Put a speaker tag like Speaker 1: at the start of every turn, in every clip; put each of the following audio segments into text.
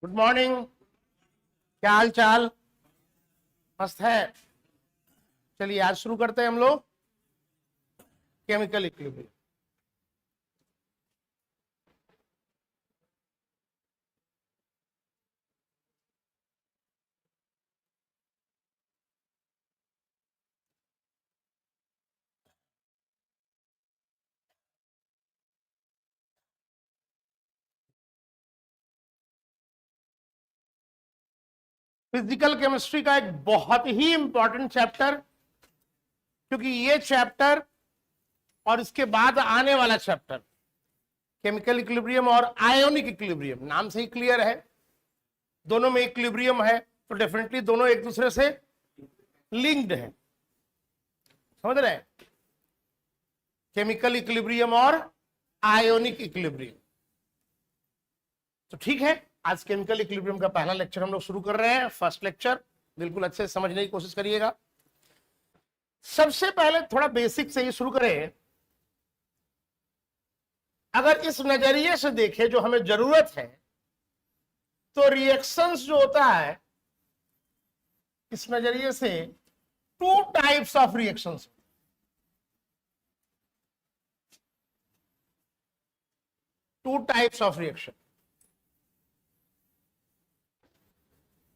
Speaker 1: Good morning. क्या हाल चाल? मस्त है। चलिए आज शुरू करते हैं हम लोग केमिकल इक्विलिब्रियम। फिजिकल केमिस्ट्री का एक बहुत ही इंपॉर्टेंट चैप्टर, क्योंकि ये चैप्टर और इसके बाद आने वाला चैप्टर केमिकल इक्विलिब्रियम और आयोनिक इक्विलिब्रियम, नाम से ही क्लियर है, दोनों में इक्विलिब्रियम है तो डेफिनेटली दोनों एक दूसरे से लिंक्ड है। समझ रहे हैं? केमिकल इक्विलिब्रियम और आयोनिक इक्विलिब्रियम। तो ठीक है, आज केमिकल इक्विलिब्रियम का पहला लेक्चर हम लोग शुरू कर रहे हैं। फर्स्ट लेक्चर बिल्कुल अच्छे से समझने की कोशिश करिएगा। सबसे पहले थोड़ा बेसिक से ही शुरू करें। अगर इस नजरिए से देखें जो हमें जरूरत है, तो रिएक्शंस जो होता है इस नजरिए से two types of reactions, two types of reaction.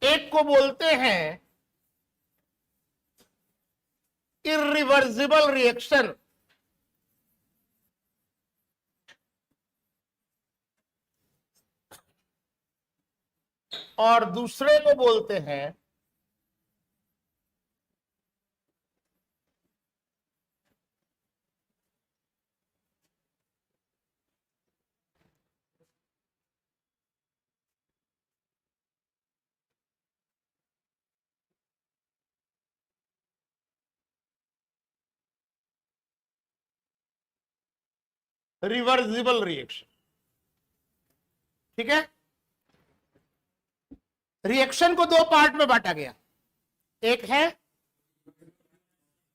Speaker 1: एक को बोलते हैं इर्रिवर्सिबल रिएक्शन, और दूसरे को बोलते हैं रिवर्सिबल रिएक्शन। ठीक है, रिएक्शन को दो पार्ट में बांटा गया, एक है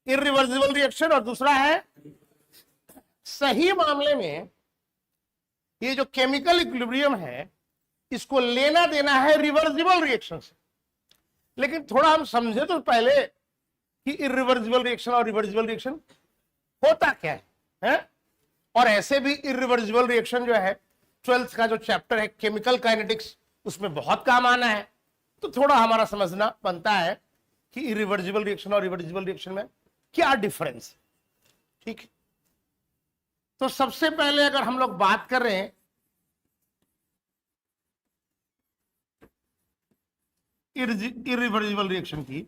Speaker 1: इर्रिवर्सिबल रिएक्शन और दूसरा है, सही मामले में ये जो केमिकल इक्विलिब्रियम है इसको लेना देना है रिवर्सिबल रिएक्शन से। लेकिन थोड़ा हम समझे तो पहले कि इर्रिवर्सिबल रिएक्शन और रिवर्सिबल रिएक्शन होता क्या है? और ऐसे भी इर्रिवर्सिबल रिएक्शन जो है 12th का जो चैप्टर है केमिकल काइनेटिक्स, उसमें बहुत काम आना है। तो थोड़ा हमारा समझना बनता है कि इर्रिवर्सिबल रिएक्शन और रिवर्सिबल रिएक्शन में क्या डिफरेंस है। ठीक है, तो सबसे पहले अगर हम लोग बात कर रहे हैं इर्रिवर्सिबल रिएक्शन की,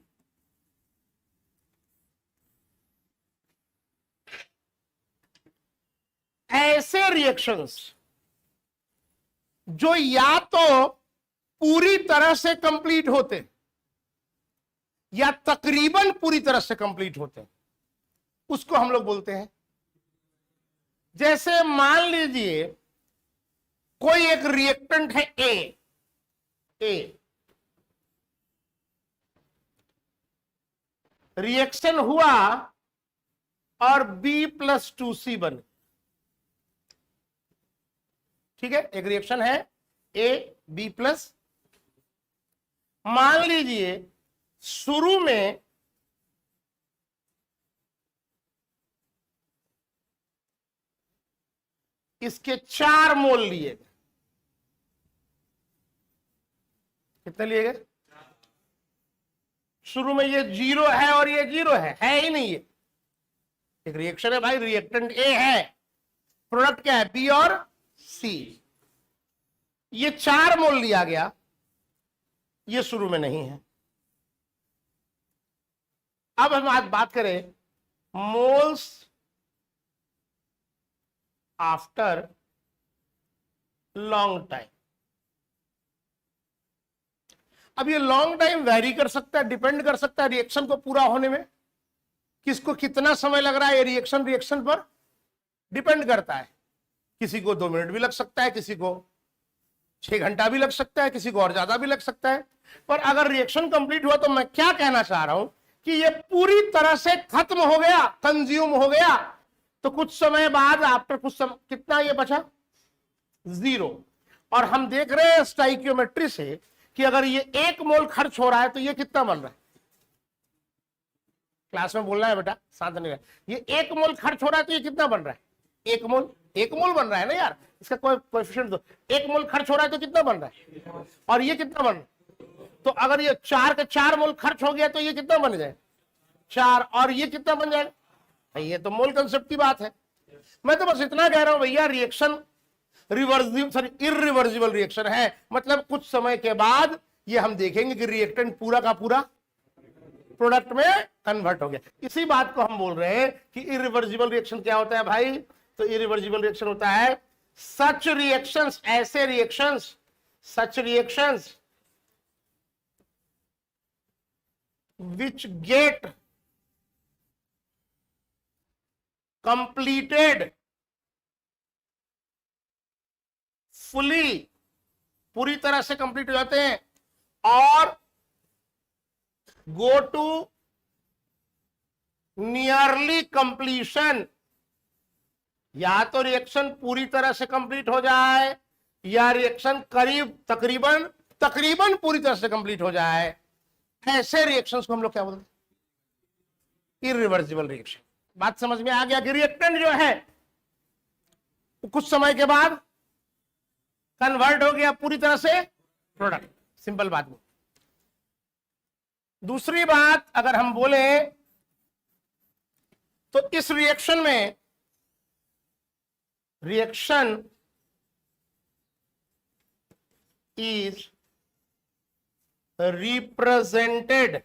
Speaker 1: ऐसे रिएक्शंस जो या तो पूरी तरह से कंप्लीट होते या तकरीबन पूरी तरह से कंप्लीट होते हैं, उसको हम लोग बोलते हैं। जैसे मान लीजिए कोई एक रिएक्टेंट है ए, रिएक्शन हुआ और B+2C बने। ठीक है, एक रिएक्शन है A, B+। मान लीजिए शुरू में इसके 4 मोल लिए गए। कितने लिए गए? शुरू में ये 0 है और ये 0 है ही नहीं। ये एक रिएक्शन है भाई, रिएक्टेंट ए है, प्रोडक्ट क्या है? बी और सी। ये 4 मोल लिया गया, ये शुरू में नहीं है। अब हम आज बात करें मोल्स आफ्टर लॉन्ग टाइम। अब ये लॉन्ग टाइम वेरी कर सकता है, डिपेंड कर सकता है रिएक्शन को पूरा होने में, किसको कितना समय लग रहा है। ये रिएक्शन पर डिपेंड करता है। किसी को 2 मिनट भी लग सकता है, किसी को 6 घंटा भी लग सकता है, किसी को और ज्यादा भी लग सकता है। पर अगर रिएक्शन कंप्लीट हुआ तो मैं क्या कहना चाह रहा हूं कि ये पूरी तरह से खत्म हो गया, कंज्यूम हो गया, तो कुछ समय बाद आफ्टर कुछ समय कितना ये बचा? 0। और हम देख रहे हैं स्टाइकियोमेट्री से कि अगर ये 1 मोल खर्च हो रहा है तो ये कितना बन रहा है। क्लास में बोलना है बेटा, साथ नहीं रहा। ये 1 मोल खर्च हो रहा है तो ये कितना बन रहा है, 1 मोल, 1 मोल बन रहा है ना यार, इसका कोई कोएफिशिएंट दो। 1 मोल खर्च हो रहा है तो कितना बन रहा है, और ये कितना बन रहा है। तो अगर ये 4 का 4 मोल खर्च हो गया तो ये कितना बन जाए, 4, और ये कितना बन जाएगा। ये तो मोल कंसेप्ट की बात है। मैं तो बस इतना कह रहा हूं भैया, रिएक्शन इर्रिवर्सिबल रिएक्शन है, मतलब कुछ समय के बाद ये हम देखेंगे कि रिएक्टेंट पूरा का पूरा प्रोडक्ट में कन्वर्ट हो गया। इसी बात को हम बोल रहे हैं कि इरिवर्सिबल रिएक्शन क्या होता है भाई। तो इरिवर्सिबल रिएक्शन होता है सच रिएक्शंस, ऐसे reactions, such reactions which get completed fully, पूरी तरह से कंप्लीट हो जाते हैं, और गो टू नियरली कंप्लीशन। या तो रिएक्शन पूरी तरह से कंप्लीट हो जाए, या रिएक्शन तकरीबन पूरी तरह से कंप्लीट हो जाए। ऐसे रिएक्शंस को हम लोग क्या बोलते हैं, इरिवर्सिबल रिएक्शन। बात समझ में आ गया कि रिएक्टेंट जो है वो कुछ समय के बाद कन्वर्ट हो गया पूरी तरह से प्रोडक्ट। सिंपल बात। दूसरी बात अगर हम बोले तो इस रिएक्शन में, reaction is represented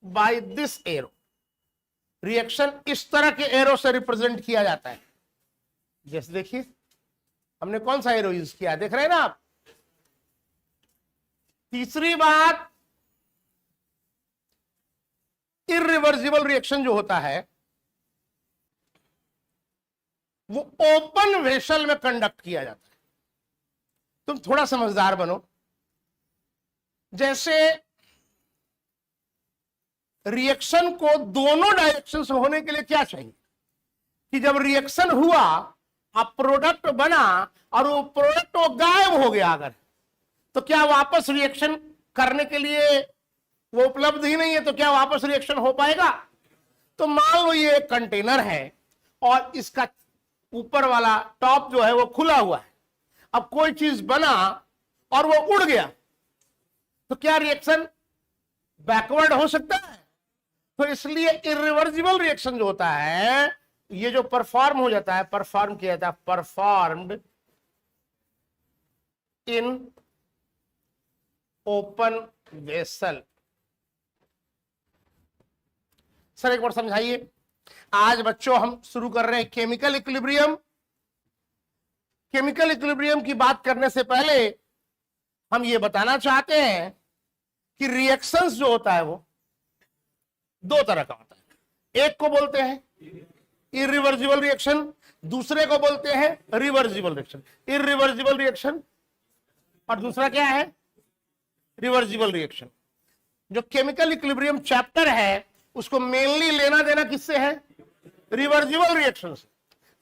Speaker 1: by this arrow. Reaction इस तरह के एरो से रिप्रेजेंट किया जाता है। जैसे देखिए हमने कौन सा एरो यूज किया, देख रहे हैं ना आप। तीसरी बात, इरिवर्सिबल रिएक्शन जो होता है वो ओपन वेसल में कंडक्ट किया जाता है। तुम थोड़ा समझदार बनो। जैसे रिएक्शन को दोनों डायरेक्शन से होने के लिए क्या चाहिए कि जब रिएक्शन हुआ, अब प्रोडक्ट बना और वो प्रोडक्ट वो गायब हो गया, अगर तो क्या वापस रिएक्शन करने के लिए वो उपलब्ध ही नहीं है, तो क्या वापस रिएक्शन हो पाएगा। तो मान लो ये एक कंटेनर है और इसका ऊपर वाला टॉप जो है वो खुला हुआ है। अब कोई चीज बना और वो उड़ गया, तो क्या रिएक्शन बैकवर्ड हो सकता है। तो इसलिए इरिवर्सिबल रिएक्शन जो होता है, ये जो परफॉर्म हो जाता है, परफॉर्म किया जाता है, performed in open vessel. Sir एक बार समझाइए। आज बच्चों हम शुरू कर रहे हैं केमिकल इक्विलिब्रियम। केमिकल इक्विलिब्रियम की बात करने से पहले हम ये बताना चाहते हैं कि रिएक्शंस जो होता है वो 2 तरह का होता है। एक को बोलते हैं इरिवर्सिबल रिएक्शन, दूसरे को बोलते हैं रिवर्सिबल रिएक्शन। इरिवर्सिबल रिएक्शन और दूसरा क्या है, रिवर्सिबल रिएक्शन। जो केमिकल इक्विलिब्रियम चैप्टर है उसको मेनली लेना देना किससे है, रिवर्सिबल रिएक्शन से।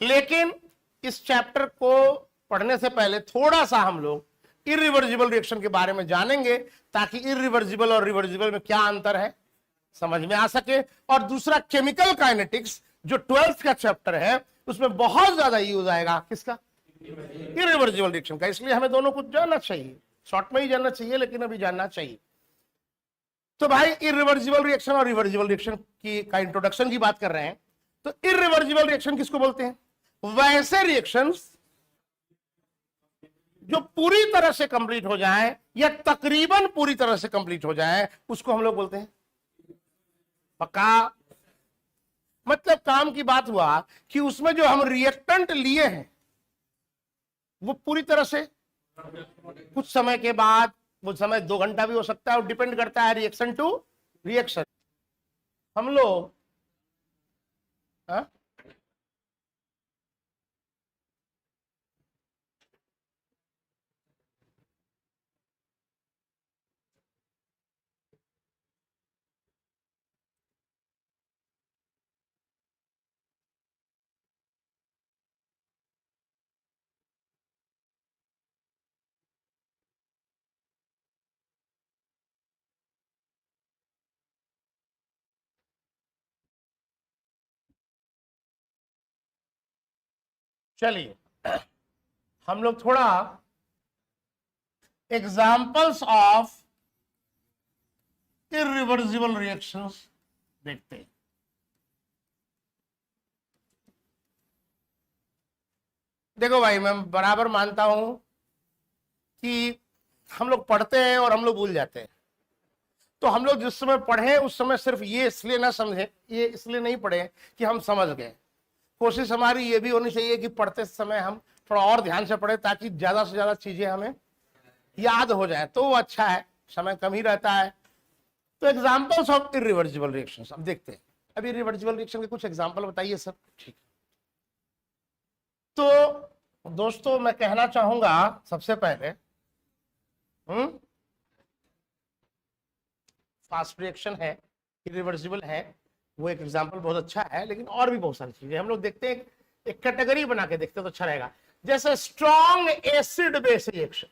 Speaker 1: लेकिन इस चैप्टर को पढ़ने से पहले थोड़ा सा हम लोग इरिवर्सिबल रिएक्शन के बारे में जानेंगे, ताकि इरिवर्सिबल और रिवर्सिबल में क्या अंतर है समझ में आ सके। और दूसरा केमिकल काइनेटिक्स जो 12th का चैप्टर है, उसमें बहुत ज्यादा यूज आएगा किसका, इरिवर्सिबल रिएक्शन का। इसलिए हमें दोनों कुछ जानना चाहिए, शॉर्ट में ही जानना चाहिए लेकिन अभी जानना चाहिए। तो भाई इरिवर्सिबल रिएक्शन और रिवर्सिबल रिएक्शन की का इंट्रोडक्शन की बात कर रहे हैं। तो इरिवर्सिबल रिएक्शन किसको बोलते हैं, वैसे रिएक्शंस जो पूरी तरह से कंप्लीट हो जाए या तकरीबन पूरी तरह से कंप्लीट हो जाए, उसको हम लोग बोलते हैं पक्का। मतलब काम की बात हुआ कि उसमें जो हम रिएक्टेंट लिए हैं वो पूरी तरह से, कुछ समय के बाद, वो समय 2 घंटा भी हो सकता है, और डिपेंड करता है रिएक्शन टू रिएक्शन। हम लोग चलिए हम लोग थोड़ा एग्जाम्पल्स ऑफ इरिवर्सिबल रिएक्शंस देखते हैं। देखो भाई, मैं बराबर मानता हूं कि हम लोग पढ़ते हैं और हम लोग भूल जाते हैं। तो हम लोग जिस समय पढ़े उस समय सिर्फ ये इसलिए ना समझे, ये इसलिए नहीं पढ़े कि हम समझ गए। कोशिश हमारी ये भी होनी चाहिए कि पढ़ते समय हम थोड़ा और ध्यान से पढ़े ताकि ज्यादा से ज्यादा चीजें हमें याद हो जाए, तो वो अच्छा है। समय कम ही रहता है। तो एग्जाम्पल्स ऑफ इरिवर्सिबल रिएक्शंस अब देखते हैं। अब इरिवर्सिबल रिएक्शन के कुछ एग्जाम्पल बताइए सर। ठीक। तो दोस्तों मैं कहना चाहूंगा सबसे पहले फास्ट रिएक्शन है, इरिवर्सिबल है, वो एक एग्जांपल बहुत अच्छा है। लेकिन और भी बहुत सारी चीजें हम लोग देखते हैं, एक कैटेगरी बना के देखते हैं तो अच्छा रहेगा। जैसे strong acid base reaction,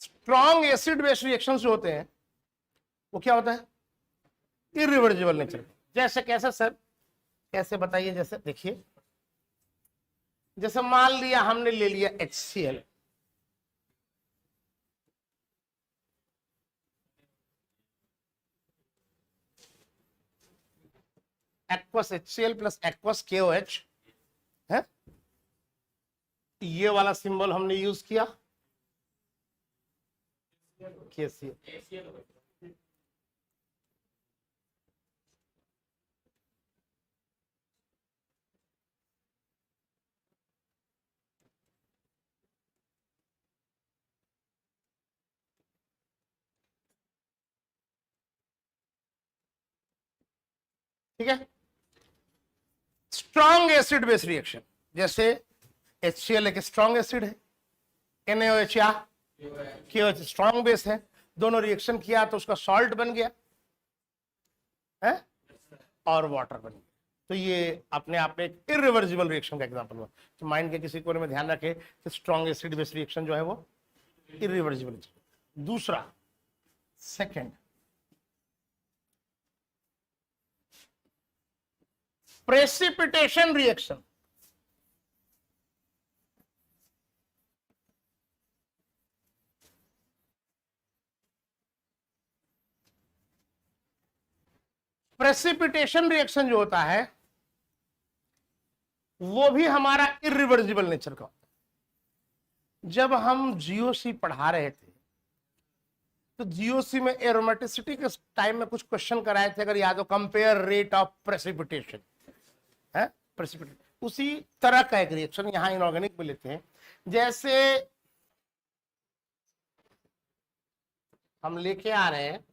Speaker 1: strong acid base reaction जो होते हैं वो क्या होता है, इरिवर्सिबल नेचर। जैसे कैसे सर, कैसे बताइए। जैसे देखिए, जैसे मान लिया हमने ले लिया HCl, aqueous HCl plus aqueous KOH है, ये वाला सिंबल हमने यूज किया KCl। ठीक है, स्ट्रॉन्ग एसिड बेस रिएक्शन। जैसे HCl एक स्ट्रॉन्ग एसिड है, NaOH या KOH स्ट्रॉन्ग बेस है, दोनों रिएक्शन किया तो उसका सॉल्ट बन गया है और वाटर बन गया। तो ये अपने आप में एक इरिवर्सिबल रिएक्शन का एग्जांपल हुआ। तो माइंड के किसी कोने में ध्यान रखे कि स्ट्रॉन्ग एसिड बेस रिएक्शन जो है वो इरिवर्सिबल। दूसरा, second, precipitation reaction. Precipitation reaction जो होता है वो भी हमारा इरिवर्सिबल नेचर का होता है। जब हम जीओसी पढ़ा रहे थे तो जीओसी में एरोमेटिसिटी के टाइम में कुछ क्वेश्चन कराए थे, अगर याद हो, कंपेयर रेट ऑफ प्रेसिपिटेशन है, प्रेसिपिटेशन उसी तरह का एक रिएक्शन यहां इनऑर्गेनिक में लेते हैं। जैसे हम लेके आ रहे हैं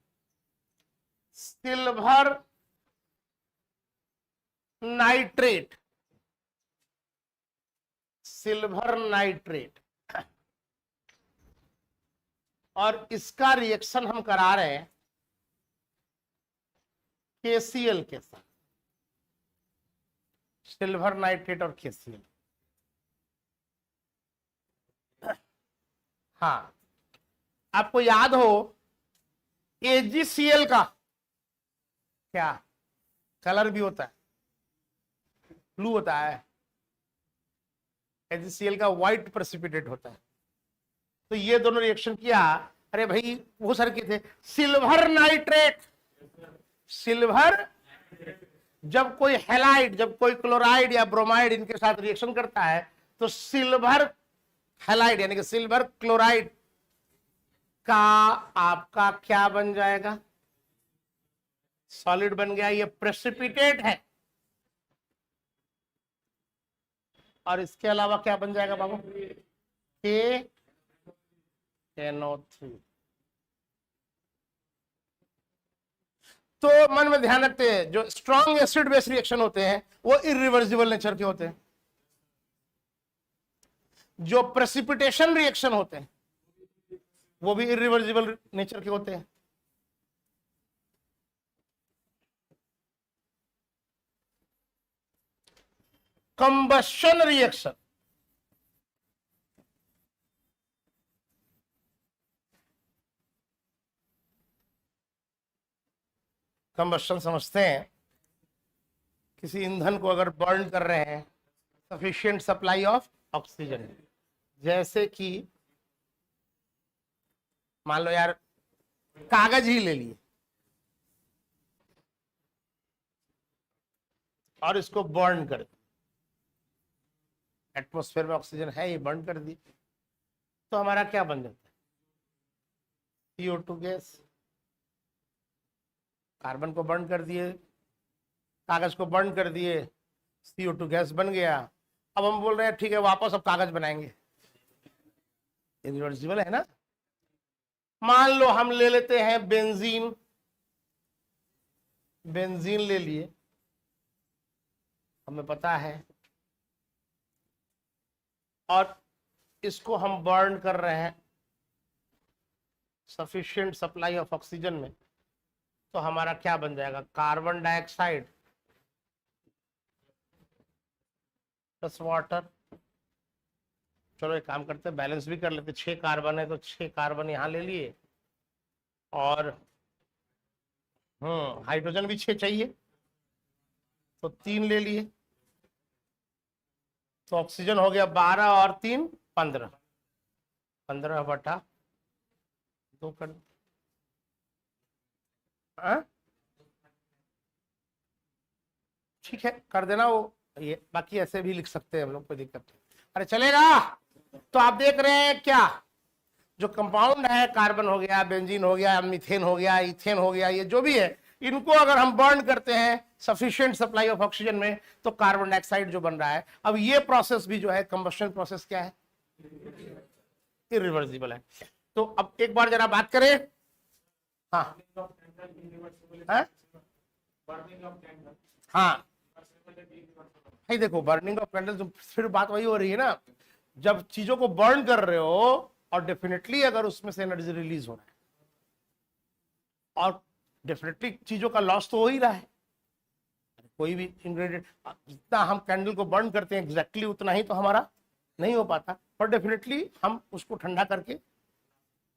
Speaker 1: सिल्वर नाइट्रेट, सिल्वर नाइट्रेट, और इसका रिएक्शन हम करा रहे हैं KCl के साथ, सिल्वर नाइट्रेट और KCl। हाँ, आपको याद हो AgCl का क्या कलर भी होता है, ब्लू होता है, HCl का व्हाइट प्रेसिपिटेट होता है। तो ये दोनों रिएक्शन किया, अरे भाई वो सर के थे सिल्वर नाइट्रेट, सिल्वर, जब कोई हैलाइड, जब कोई क्लोराइड या ब्रोमाइड इनके साथ रिएक्शन करता है तो सिल्वर हैलाइड यानी कि सिल्वर क्लोराइड का आपका क्या बन जाएगा, सॉलिड बन गया, ये प्रेसिपिटेट है। और इसके अलावा क्या बन जाएगा बाबू, KNO3। तो मन में ध्यान रखते हैं, जो स्ट्रॉन्ग एसिड बेस रिएक्शन होते हैं वो इरिवर्सिबल नेचर के होते हैं, जो प्रेसिपिटेशन रिएक्शन होते हैं वो भी इरिवर्सिबल नेचर के होते हैं। कंबशन रिएक्शन, कंबस्शन समझते हैं, किसी ईंधन को अगर बर्न कर रहे हैं, सफिशिएंट सप्लाई ऑफ ऑक्सीजन, जैसे कि मान लो यार कागज ही ले लिए और इसको बर्न कर दिया, एटमॉस्फेयर में ऑक्सीजन है, ये बर्न कर दी, तो हमारा क्या बन जाता है? CO2 gas. कार्बन को बर्न कर दिए, कागज को बर्न कर दिए, CO2 गैस बन गया। अब हम बोल रहे हैं ठीक है वापस अब कागज बनाएंगे, इरिवर्सिबल है ना। मान लो हम ले लेते हैं बेंजीन, बेंजीन ले लिए, हमें पता है, और इसको हम बर्न कर रहे हैं सफिशिएंट सप्लाई ऑफ ऑक्सीजन में, तो हमारा क्या बन जाएगा? Carbon dioxide plus water. चलो एक काम करते हैं, बैलेंस भी कर लेते, 6 कार्बन है तो 6 कार्बन यहां ले लिए, और हाइड्रोजन भी 6 चाहिए तो 3 ले लिए, तो ऑक्सीजन हो गया 12 और 3 15, 15/2 कर, ठीक है कर देना वो, ये बाकी ऐसे भी लिख सकते हैं हम लोग, कोई दिक्कत नहीं। अरे चलेगा। तो आप देख रहे हैं क्या, जो कंपाउंड है, कार्बन हो गया, बेंजीन हो गया, मीथेन हो गया, इथेन हो गया, ये जो भी है, इनको अगर हम बर्न करते हैं सफिशिएंट सप्लाई ऑफ ऑक्सीजन में, तो कार्बन डाइऑक्साइड जो बन रहा है। अब ये प्रोसेस भी जो है कंबस्शन प्रोसेस क्या है? इरिवर्सिबल है। तो अब एक बार जरा बात करें, हाँ हाँ भाई देखो, बर्निंग ऑफ कैंडल्स, फिर बात वही हो रही है ना, जब चीजों को बर्न कर रहे हो और डेफिनेटली अगर उसमें से एनर्जी रिलीज हो रहा है, और डेफिनेटली चीजों का लॉस तो हो ही रहा है। कोई भी इंग्रेडिएंट, जितना हम कैंडल को बर्न करते हैं एग्जैक्टली उतना ही तो हमारा नहीं हो पाता, पर डेफिनेटली हम उसको ठंडा करके,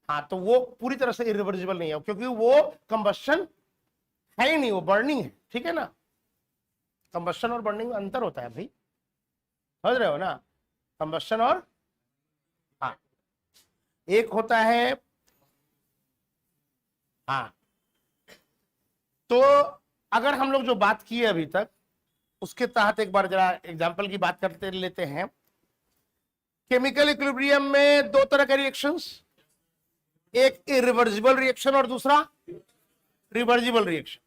Speaker 1: हाँ, तो वो पूरी तरह से इरिवर्सिबल नहीं है, क्योंकि वो कंबस्शन है ही नहीं, वो बर्निंग है। ठीक है ना, कंबस्शन और बर्निंग में अंतर होता है भाई, समझ रहे हो ना? कंबस्शन और, हाँ, एक होता है, हाँ, तो अगर हम लोग जो बात की है अभी तक, उसके तहत एक बार जरा एग्जांपल की बात करते लेते हैं। केमिकल इक्विलिब्रियम में 2 तरह के रिएक्शंस, एक इरिवर्सिबल रिएक्शन और दूसरा रिवर्सिबल रिएक्शन।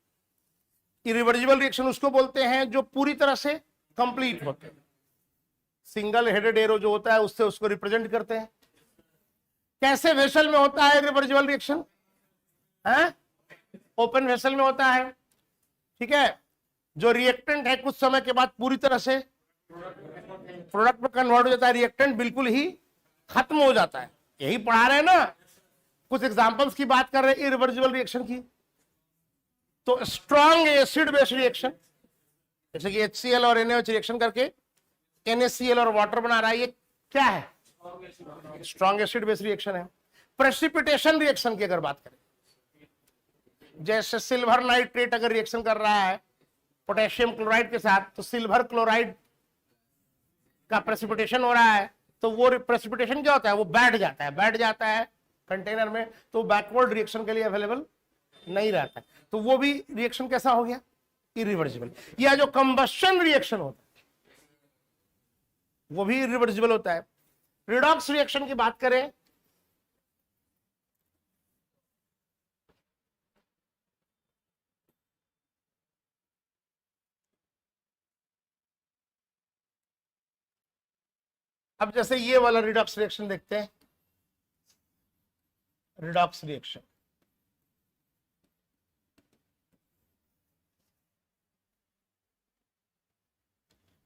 Speaker 1: इरिवर्सिबल रिएक्शन उसको बोलते हैं जो पूरी तरह से कंप्लीट होते हैं, सिंगल हेडेड एरो जो होता है उससे उसको रिप्रेजेंट करते हैं। कैसे वेसल में होता है रिवर्सिबल रिएक्शन? है ओपन वेसल में होता है, ठीक है। जो रिएक्टेंट है कुछ समय के बाद पूरी तरह से प्रोडक्ट में कन्वर्ट हो जाता है, रिएक्टेंट बिल्कुल ही खत्म हो जाता है। यही पढ़ा रहे हैं ना, कुछ एग्जांपल्स की बात कर रहे हैं इरिवर्सिबल रिएक्शन की। तो स्ट्रॉन्ग एसिड बेस्ड रिएक्शन, जैसे कि HCl और NaOH रिएक्शन करके NaCl और वाटर बना रहा है, ये क्या है? स्ट्रॉन्ग एसिड बेस्ड रिएक्शन है। प्रेसिपिटेशन रिएक्शन की अगर बात करें, जैसे सिल्वर नाइट्रेट अगर रिएक्शन कर रहा है पोटेशियम क्लोराइड के साथ, तो सिल्वर क्लोराइड का प्रेसिपिटेशन हो रहा है, तो वो प्रेसिपिटेशन क्या होता है? वो बैठ जाता है कंटेनर में, तो बैकवर्ड रिएक्शन के लिए अवेलेबल नहीं रहता है, तो वो भी रिएक्शन कैसा हो गया? इरिवर्सिबल। या जो कंबस्शन रिएक्शन होता है वो भी इरिवर्सिबल होता है। रिडॉक्स रिएक्शन की बात करें, अब जैसे ये वाला रिडॉक्स रिएक्शन देखते हैं, रिडॉक्स रिएक्शन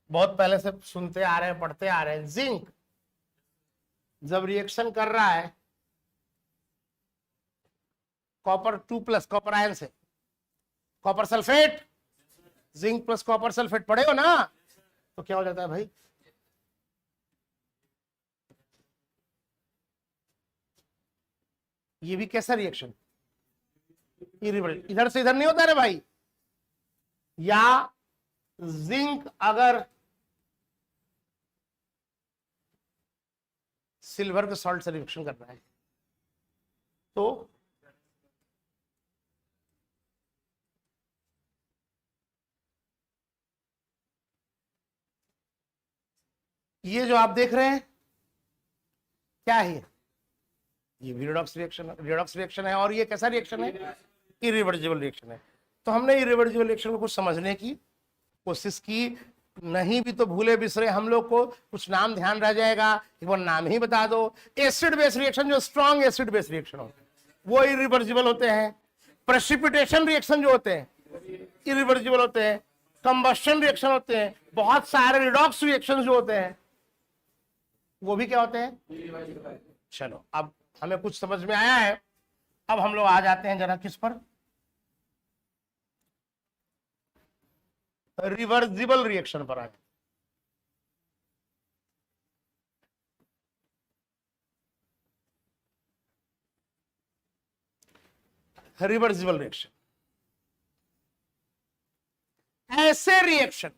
Speaker 1: बहुत पहले से सुनते आ रहे हैं, पढ़ते आ रहे हैं। जिंक जब रिएक्शन कर रहा है कॉपर 2+ कॉपर आयन से, copper sulphate, zinc plus copper sulphate पढ़े हो ना, तो क्या हो जाता है भाई? ये भी कैसा रिएक्शन? इरिवर्सिबल। इधर से इधर नहीं होता रे भाई, या जिंक अगर सिल्वर के सॉल्ट से रिएक्शन कर रहा है तो ये जो आप देख रहे हैं क्या है, ये भी रिडॉक्स रिएक्शन है। और ये कैसा रिएक्शन है? इरिवर्सिबल रिएक्शन है। तो हमने इरिवर्सिबल रिएक्शन को कुछ समझने की कोशिश की, नहीं भी तो भूले बिसरे हम लोग को कुछ नाम ध्यान रह जाएगा, एक बार नाम ही बता दो। एसिड बेस रिएक्शन, जो स्ट्रॉन्ग एसिड बेस रिएक्शन होते हैं वो इरिवर्सिबल होते हैं। प्रेसिपिटेशन रिएक्शन जो होते हैं इरिवर्सिबल होते हैं। कंबस्शन रिएक्शन होते हैं। बहुत सारे रिडॉक्स रिएक्शन जो होते हैं वो भी क्या होते हैं? चलो अब हमें कुछ समझ में आया है। अब हम लोग आ जाते हैं जरा किस पर, रिवर्सिबल रिएक्शन पर आ जाते हैं। रिवर्सिबल रिएक्शन ऐसे रिएक्शन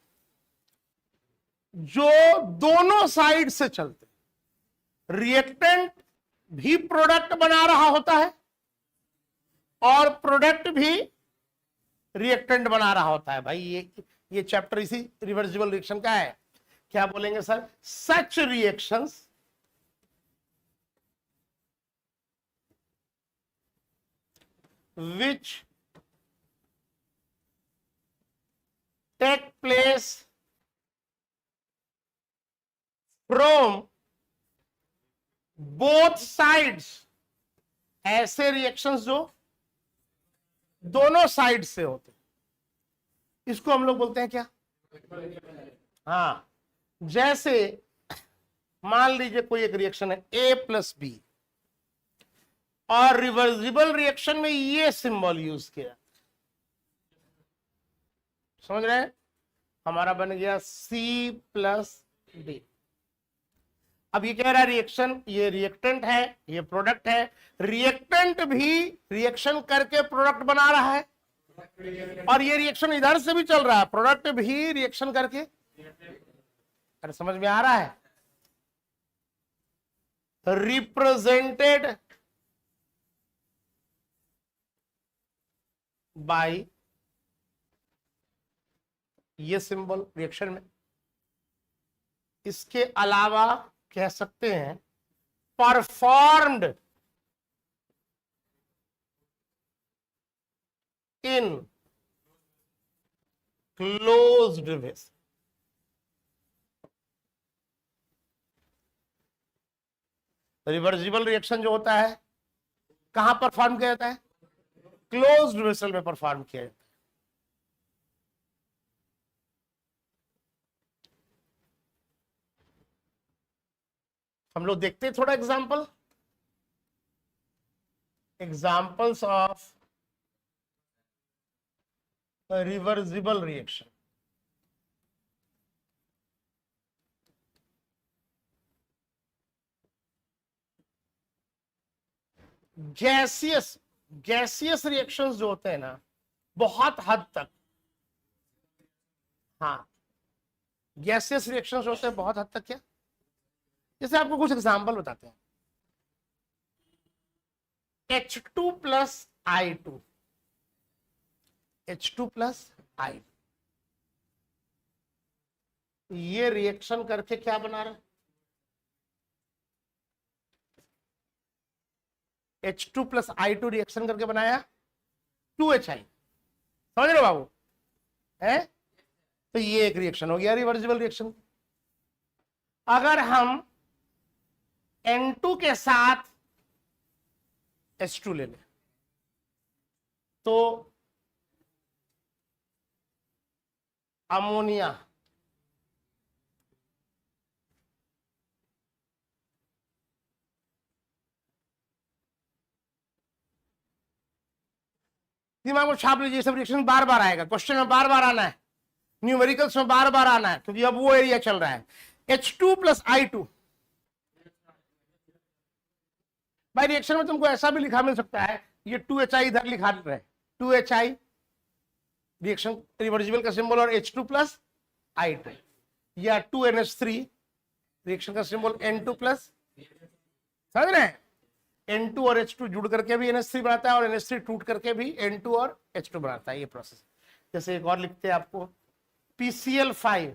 Speaker 1: जो दोनों साइड से चलते, रिएक्टेंट भी प्रोडक्ट बना रहा होता है और प्रोडक्ट भी रिएक्टेंट बना रहा होता है। भाई ये चैप्टर इसी रिवर्सिबल रिएक्शन का है। क्या बोलेंगे sir? Such reactions which take place from both sides, ऐसे रिएक्शंस जो दोनों साइड से होते, इसको हम लोग बोलते हैं क्या? हाँ, जैसे मान लीजिए कोई एक रिएक्शन है A प्लस बी और रिवर्सिबल रिएक्शन में ये सिंबल यूज किया, समझ रहे हैं? हमारा बन गया C प्लस डी। अब ये कह रहा है रिएक्शन, ये रिएक्टेंट है, ये प्रोडक्ट है। रिएक्टेंट भी रिएक्शन करके प्रोडक्ट बना रहा है और ये रिएक्शन इधर से भी चल रहा है, प्रोडक्ट भी रिएक्शन करके। अरे समझ में आ रहा है? रिप्रेजेंटेड बाय ये सिंबल रिएक्शन में। इसके अलावा कह सकते हैं performed in closed vessel. Reversible reaction जो होता है कहां परफॉर्म किया जाता है? क्लोज्ड वेसल में परफॉर्म किया जाता है। हम लोग देखते हैं थोड़ा examples of reversible reaction. Gaseous reactions जो होते हैं ना, बहुत हद तक, हाँ गैसियस रिएक्शंस होते हैं बहुत हद तक। क्या? जैसे आपको कुछ एग्जाम्पल बताते हैं। H2 plus I2, H2 plus I2, ये रिएक्शन करके क्या बना रहा है? H2 प्लस I2 रिएक्शन करके बनाया 2HI। समझ रहे हो बाबू? है तो ये एक रिएक्शन हो गया रिवर्सिबल रिएक्शन। अगर हम N2 के साथ H2 ले लें तो अमोनिया, दिमाग में छाप लीजिए। सब रिएक्शन बार बार आएगा, क्वेश्चन में बार बार आना है, न्यूमेरिकल्स में बार बार आना है, क्योंकि अब वो एरिया चल रहा है। H2 प्लस I2, भाई रिएक्शन में तुमको ऐसा भी लिखा मिल सकता है, ये 2HI इधर लिखा रहे, 2HI रिएक्शन रिवर्सिबल का सिंबल और H2 प्लस I2, या 2NH3 रिएक्शन का सिंबल N2 प्लस, समझ रहे हैं? N2 और H2 जुड़ करके भी NH3 बनाता है और NH3 टूट करके भी N2 और H2 बनाता है, ये प्रोसेस। जैसे एक और लिखते हैं आपको PCl5,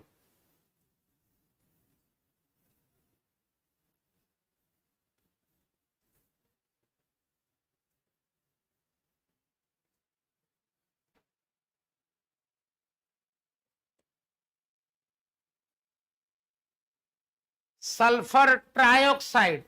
Speaker 1: सल्फर ट्राइऑक्साइड,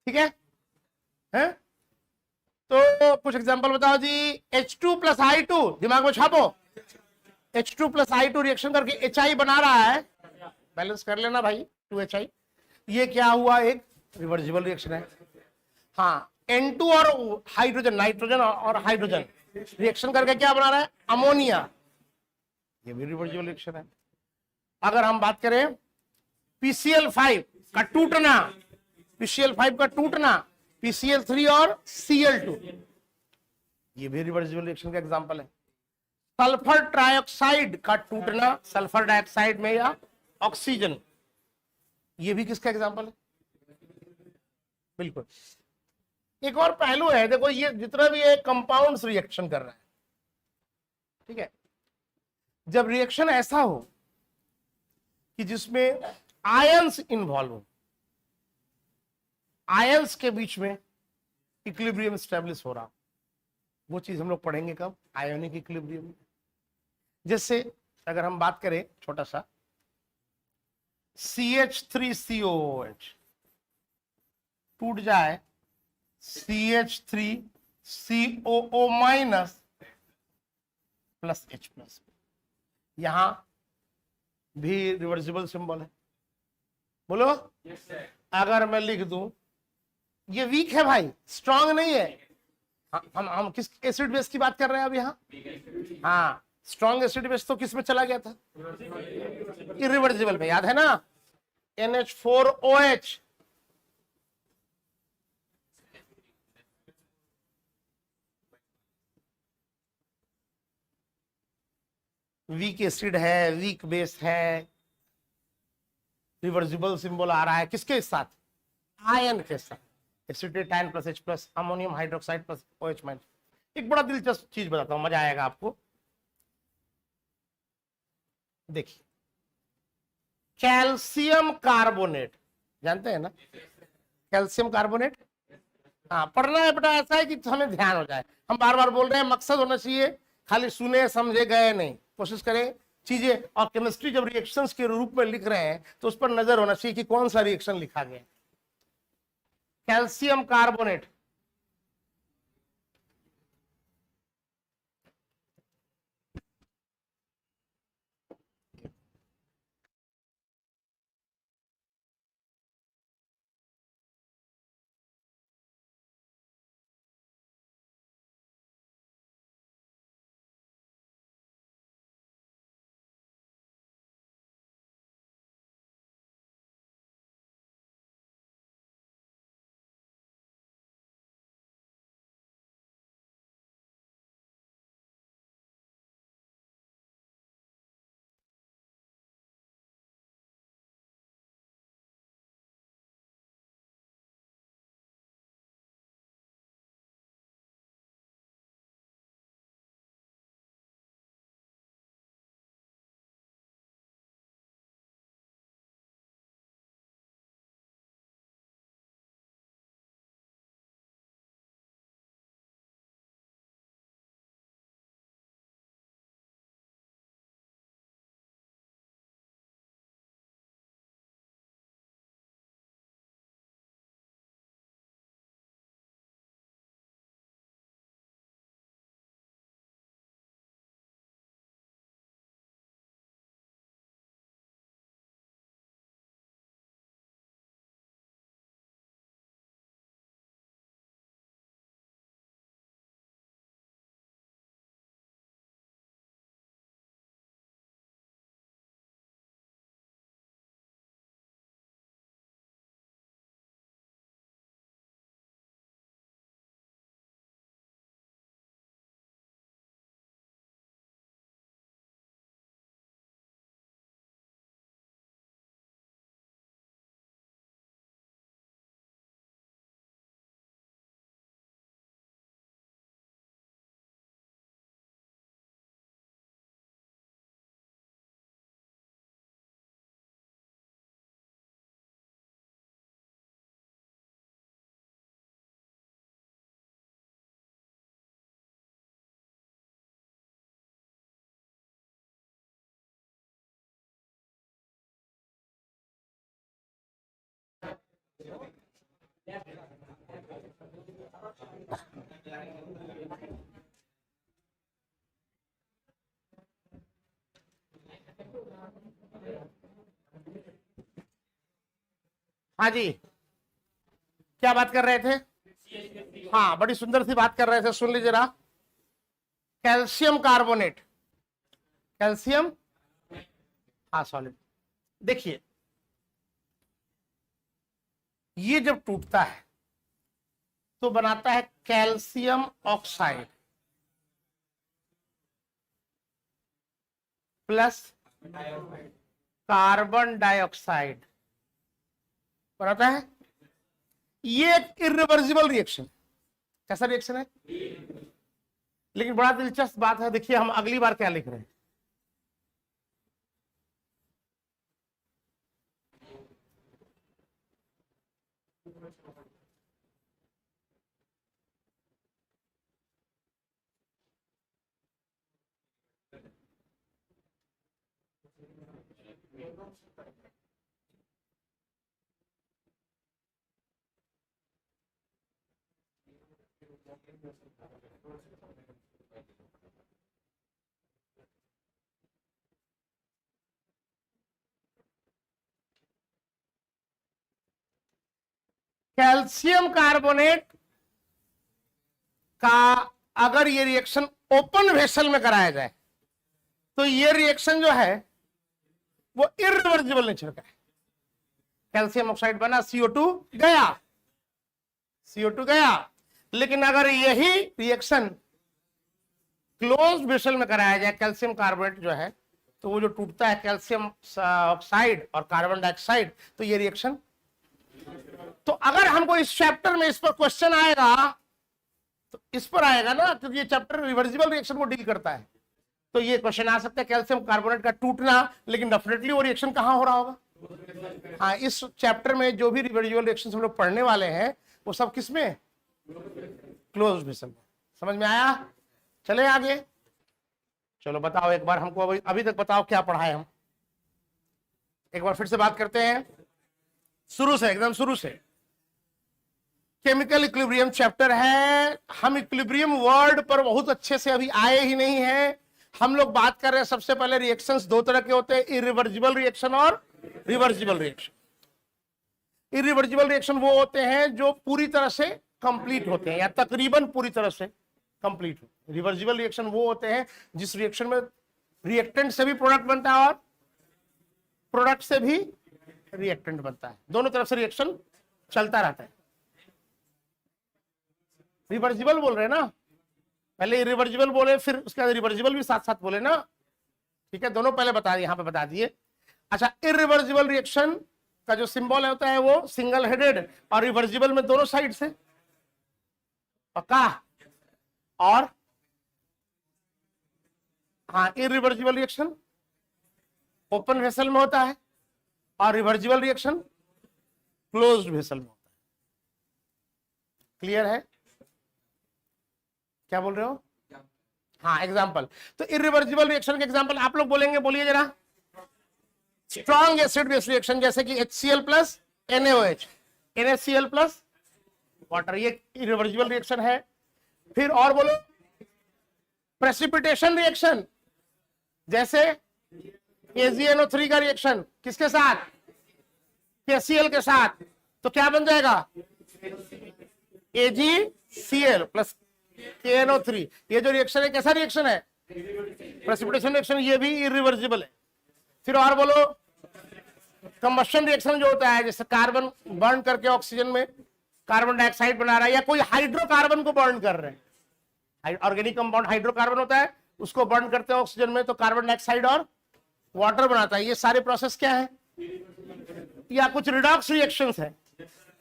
Speaker 1: ठीक है? तो कुछ एग्जांपल बताओ जी। H2 प्लस I2, दिमाग में छापो, H2 प्लस I2 रिएक्शन करके HI बना रहा है, बैलेंस कर लेना भाई, 2HI। ये क्या हुआ? एक रिवर्सिबल रिएक्शन है। हाँ, N2 और हाइड्रोजन, नाइट्रोजन और हाइड्रोजन रिएक्शन करके क्या बना रहा है? अमोनिया, ये भी रिवर्सिबल रिएक्शन है। अगर हम बात करें PCl5 का टूटना, PCl5 का टूटना, PCl3 और Cl2, ये भी रिवर्सिबल रिएक्शन का एग्जांपल है। सल्फर ट्राइऑक्साइड का टूटना सल्फर डाइऑक्साइड में या ऑक्सीजन, ये भी किसका एग्जांपल है? बिल्कुल। एक और पहलू है, देखो ये जितना भी ये कंपाउंड्स रिएक्शन कर रहा है, ठीक है, जब रिएक्शन ऐसा हो कि जिसमें आयंस इन्वॉल्व हो, आयंस के बीच में इक्विलिब्रियम स्टैब्लिश हो रहा, वो चीज हम लोग पढ़ेंगे कब? Ionic equilibrium. जैसे अगर हम बात करें छोटा सा CH3COOH टूट जाए CH3COO minus plus H plus, यहां भी रिवर्सिबल सिंबल है, बोलो। yes, अगर मैं लिख दूं ये वीक है भाई, स्ट्रांग नहीं है, हम किस एसिड बेस की बात कर रहे हैं अभी? यहाँ हाँ, स्ट्रॉन्ग एसिड बेस तो किस में चला गया था? इरिवर्सिबल में, याद है ना? NH4OH, वीक एसिड है, वीक बेस है, रिवर्सिबल सिंबल आ रहा है किसके साथ? आयन के साथ, acetate ion plus H plus, ammonium hydroxide plus OH minus. एक बड़ा दिलचस्प चीज बताता हूं, मजा आएगा आपको। देखिए, कैल्शियम कार्बोनेट, जानते हैं ना कैल्शियम कार्बोनेट? हाँ, पढ़ना है बेटा, ऐसा है कि हमें ध्यान हो जाए। हम बार बार बोल रहे हैं, मकसद होना चाहिए, खाली सुने समझे गए नहीं, कोशिश करें चीजें। और केमिस्ट्री जब रिएक्शंस के रूप में लिख रहे हैं तो उस पर नजर होना चाहिए कि कौन सा रिएक्शन लिखा गया। कैल्शियम कार्बोनेट, हाँ जी, क्या बात कर रहे थे? हाँ, बड़ी सुंदर सी बात कर रहे थे, सुन लीजिए जरा। कैल्शियम कार्बोनेट, कैल्शियम, हाँ सॉलिड। देखिए, ये जब टूटता है तो बनाता है calcium oxide plus carbon dioxide बनाता है। ये एक इरिवर्सिबल रिएक्शन, कैसा रिएक्शन है? लेकिन बड़ा दिलचस्प बात है, देखिए हम अगली बार क्या लिख रहे हैं। कैल्शियम कार्बोनेट का अगर ये रिएक्शन ओपन वेसल में कराया जाए तो ये रिएक्शन जो है वो इरिवर्सिबल नेचर का है। कैल्शियम ऑक्साइड बना, CO2 गया, CO2 गया। लेकिन अगर यही रिएक्शन क्लोज्ड वेसल में कराया जाए, कैल्शियम कार्बोनेट जो है, तो वो जो टूटता है कैल्शियम ऑक्साइड और कार्बन डाइऑक्साइड, तो ये रिएक्शन। तो अगर हमको इस चैप्टर में इस पर क्वेश्चन आएगा तो इस पर आएगा ना, क्योंकि ये चैप्टर रिवर्सिबल रिएक्शन को डील करता है। तो ये क्वेश्चन आ सकता है कैल्शियम कार्बोनेट का टूटना, लेकिन डेफिनेटली वो रिएक्शन कहां हो रहा होगा? हाँ, इस चैप्टर में जो भी रिवर्सिबल रिएक्शन हम लोग पढ़ने वाले हैं वो सब किसमें? क्लोज्ड वेसल में। समझ में आया? चले आगे। चलो बताओ एक बार हमको, अभी तक बताओ क्या पढ़ा है हम। एक बार फिर से बात करते हैं शुरू से, एकदम शुरू से। केमिकल इक्विलिब्रियम चैप्टर है। हम इक्विलिब्रियम वर्ड पर बहुत अच्छे से अभी आए ही नहीं हैं। हम लोग बात कर रहे हैं सबसे पहले रिएक्शंस दो तरह के होते हैं, इरिवर्सिबल रिएक्शन और रिवर्सिबल रिएक्शन। इरिवर्सिबल रिएक्शन वो होते हैं जो पूरी तरह से कंप्लीट होते हैं या तकरीबन पूरी तरह से कंप्लीट होते हैं। रिवर्सिबल रिएक्शन वो होते हैं जिस रिएक्शन में रिएक्टेंट से भी प्रोडक्ट बनता है और प्रोडक्ट से भी रिएक्टेंट बनता है, दोनों तरफ से रिएक्शन चलता रहता है। रिवर्सिबल बोल रहे हैं ना, पहले इरिवर्सिबल बोले फिर उसके बाद रिवर्सिबल भी साथ साथ बोले ना, ठीक है? दोनों पहले बता दिए, यहां पे बता दिए। अच्छा, इरिवर्सिबल रिएक्शन का जो सिंबल होता है वो सिंगल हेडेड, और रिवर्सिबल में दोनों साइड से पक्का। और हाँ, इरिवर्सिबल रिएक्शन ओपन वेसल में होता है और रिवर्सिबल रिएक्शन क्लोज्ड वेसल में होता है। क्लियर है? क्या बोल रहे हो? हाँ, एग्जांपल। तो इरिवर्सिबल रिएक्शन के एग्जांपल आप लोग बोलेंगे, बोलिए जरा। स्ट्रॉन्ग एसिड बेस रिएक्शन जैसे कि HCl plus NaOH, NaCl plus water, ये इरिवर्सिबल रिएक्शन है। फिर और बोलो, प्रेसिपिटेशन रिएक्शन जैसे AgNO3 का रिएक्शन किसके साथ? KCl के साथ, तो क्या बन जाएगा? AgCl plus KNO3। ये जो रिएक्शन है कैसा रिएक्शन है? प्रेसिपिटेशन रिएक्शन, ये भी इरिवर्सिबल है। फिर और बोलो, कंबशन रिएक्शन जो होता है जैसे कार्बन बर्न करके ऑक्सीजन में कार्बन डाइऑक्साइड बना रहा है, या कोई हाइड्रोकार्बन को बर्न कर रहे हैं, ऑर्गेनिक कंपाउंड हाइड्रोकार्बन होता है, उसको बर्न करते हैं ऑक्सीजन में तो कार्बन डाइऑक्साइड और वाटर बनाता है। ये सारे प्रोसेस क्या है? या कुछ रिडॉक्स रिएक्शंस है,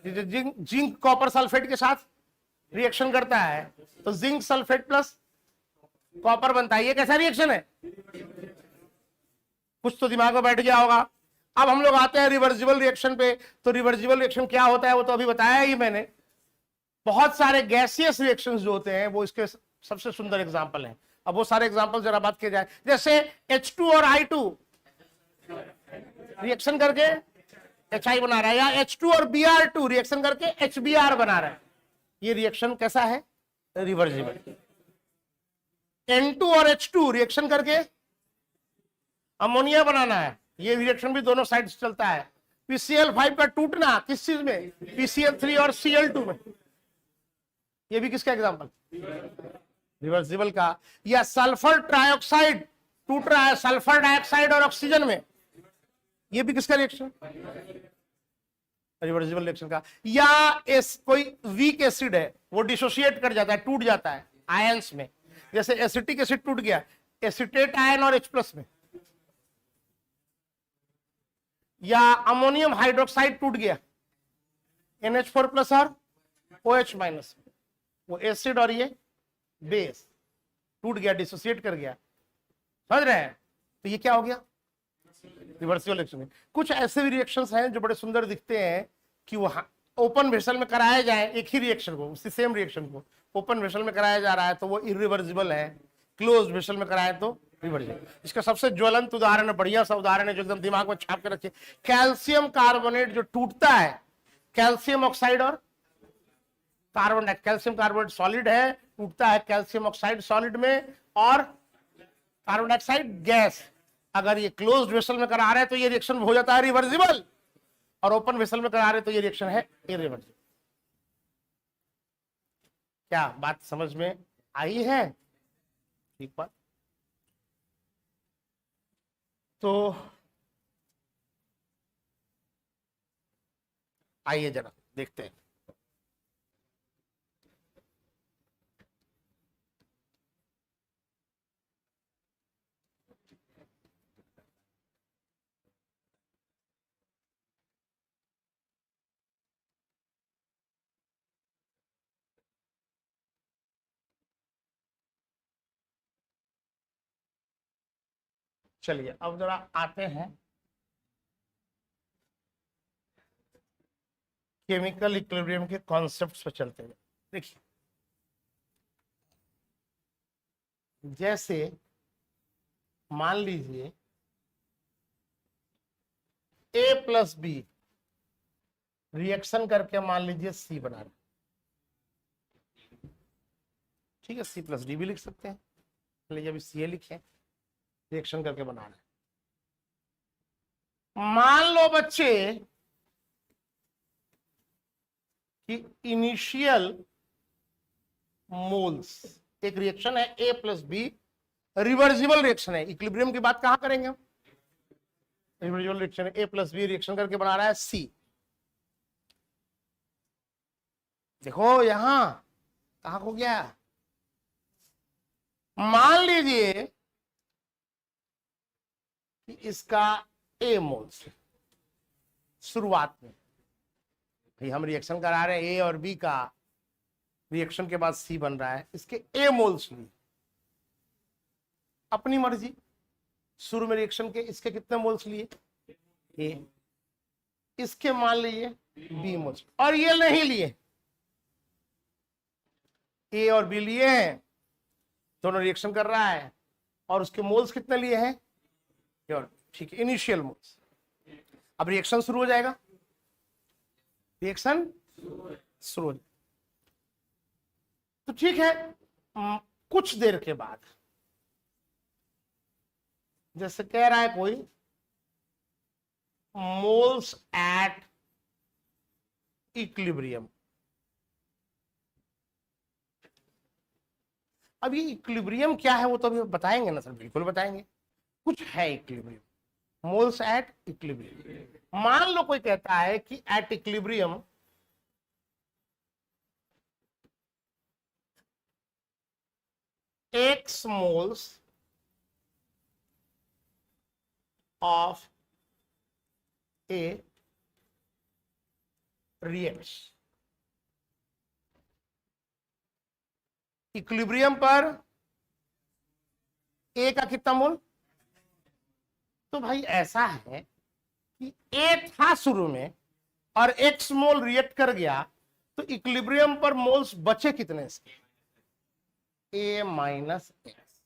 Speaker 1: जिंक कॉपर सल्फेट के साथ रिएक्शन करता है तो जिंक सल्फेट प्लस कॉपर बनता है। ये कैसा रिएक्शन है? कुछ तो दिमाग में बैठ गया होगा। अब हम लोग आते हैं रिवर्सिबल रिएक्शन पे। तो रिवर्सिबल रिएक्शन क्या होता है वो तो अभी बताया ही मैंने। बहुत सारे गैसियस रिएक्शंस जो होते हैं वो इसके सबसे सुंदर एग्जांपल हैं। अब वो सारे एग्जांपल जरा बात किया जाए, जैसे H2 और I2 रिएक्शन करके HI बना रहा है, या H2 और Br2 रिएक्शन करके HBr बना रहा है। ये रिएक्शन कैसा है? रिवर्सिबल। N2 और H2 रिएक्शन करके अमोनिया बनाना है, ये रिएक्शन भी दोनों साइड से चलता है। PCl5 का टूटना किस चीज में? PCl3 और Cl2 में। ये भी किसका एग्जांपल? रिवर्सिबल का। या सल्फर ट्राइऑक्साइड टूट रहा है सल्फर डाइऑक्साइड और ऑक्सीजन में, ये भी किसका रिएक्शन? रिवर्सिबल रिएक्शन का। या कोई वीक एसिड है, वो डिसोसिएट कर जाता है, टूट जाता है आयंस में, जैसे एसिटिक एसिड टूट गया एसिटेट आयन और H+ में। या अमोनियम हाइड्रोक्साइड टूट गया NH4+ और OH-, वो एसिड और ये बेस टूट गया, डिसोसिएट कर गया, समझ रहे हैं? तो ये क्या हो गया? Reversible reaction. कुछ ऐसे भी रिएक्शंस हैं जो बड़े सुंदर दिखते हैं कि वो ओपन वेसल में कराया जाए, एक ही रिएक्शन को, उसी सेम रिएक्शन को ओपन वेसल में कराया जा रहा है तो वो इरिवर्सिबल है, क्लोज वेसल में कराया तो रिवर्सिबल। इसका सबसे ज्वलंत उदाहरण है, बढ़िया सा उदाहरण है जो एकदम दिमाग में छाप के रखिए, कैल्शियम कार्बोनेट जो टूटता है, कैल्शियम ऑक्साइड और carbon dioxide, calcium carbonate solid है, टूटता है कैल्शियम ऑक्साइड सॉलिड में और कार्बन डाइऑक्साइड गैस। अगर ये क्लोज्ड वेसल में करा रहे हैं तो ये रिएक्शन हो जाता है रिवर्सिबल, और ओपन वेसल में करा रहे हैं तो ये रिएक्शन है इरिवर्सिबल। क्या बात समझ में आई है? ठीक बात। तो आइए जरा देखते हैं। चलिए अब जरा आते हैं केमिकल इक्विलिब्रियम के कॉन्सेप्ट्स पर चलते हैं। देखिए, जैसे मान लीजिए A+B रिएक्शन करके मान लीजिए C बना रहे, ठीक है, C+D भी लिख सकते हैं, चलिए अभी Ca लिखे, रिएक्शन करके बना रहे। मान लो बच्चे कि इनिशियल मोल्स, एक रिएक्शन है A+B, रिवर्सिबल रिएक्शन है, इक्विलिब्रियम की बात कहां करेंगे हम? रिवर्सिबल रिएक्शन है, A+B रिएक्शन करके बना रहा है C। देखो यहां कहां हो गया, मान लीजिए कि इसका A मोल्स शुरुआत में, भाई हम रिएक्शन करा रहे हैं A और B का, रिएक्शन के बाद C बन रहा है, इसके A मोल्स लिए, अपनी मर्जी, शुरू में रिएक्शन के इसके कितने मोल्स लिए A, इसके मान लीजिए B मोल्स, और ये नहीं लिए, A और B लिए हैं, दोनों रिएक्शन कर रहा है, और उसके मोल्स कितने लिए हैं? ठीक है, इनिशियल मोल्स। अब रिएक्शन शुरू हो जाएगा, रिएक्शन शुरू हो, तो ठीक है, कुछ देर के बाद जैसे कह रहा है कोई मोल्स एट इक्विलिब्रियम। अब ये इक्विलिब्रियम क्या है वो तो अभी बताएंगे ना सर, बिल्कुल बताएंगे। कुछ है इक्विलिब्रियम, मोल्स एट इक्विलिब्रियम। मान लो कोई कहता है कि at equilibrium X moles of A reacts, equilibrium पर A का कितना मोल? तो भाई ऐसा है कि A था शुरू में और X मोल रिएक्ट कर गया, तो इक्विलिब्रियम पर मोल्स बचे कितने से? A minus x.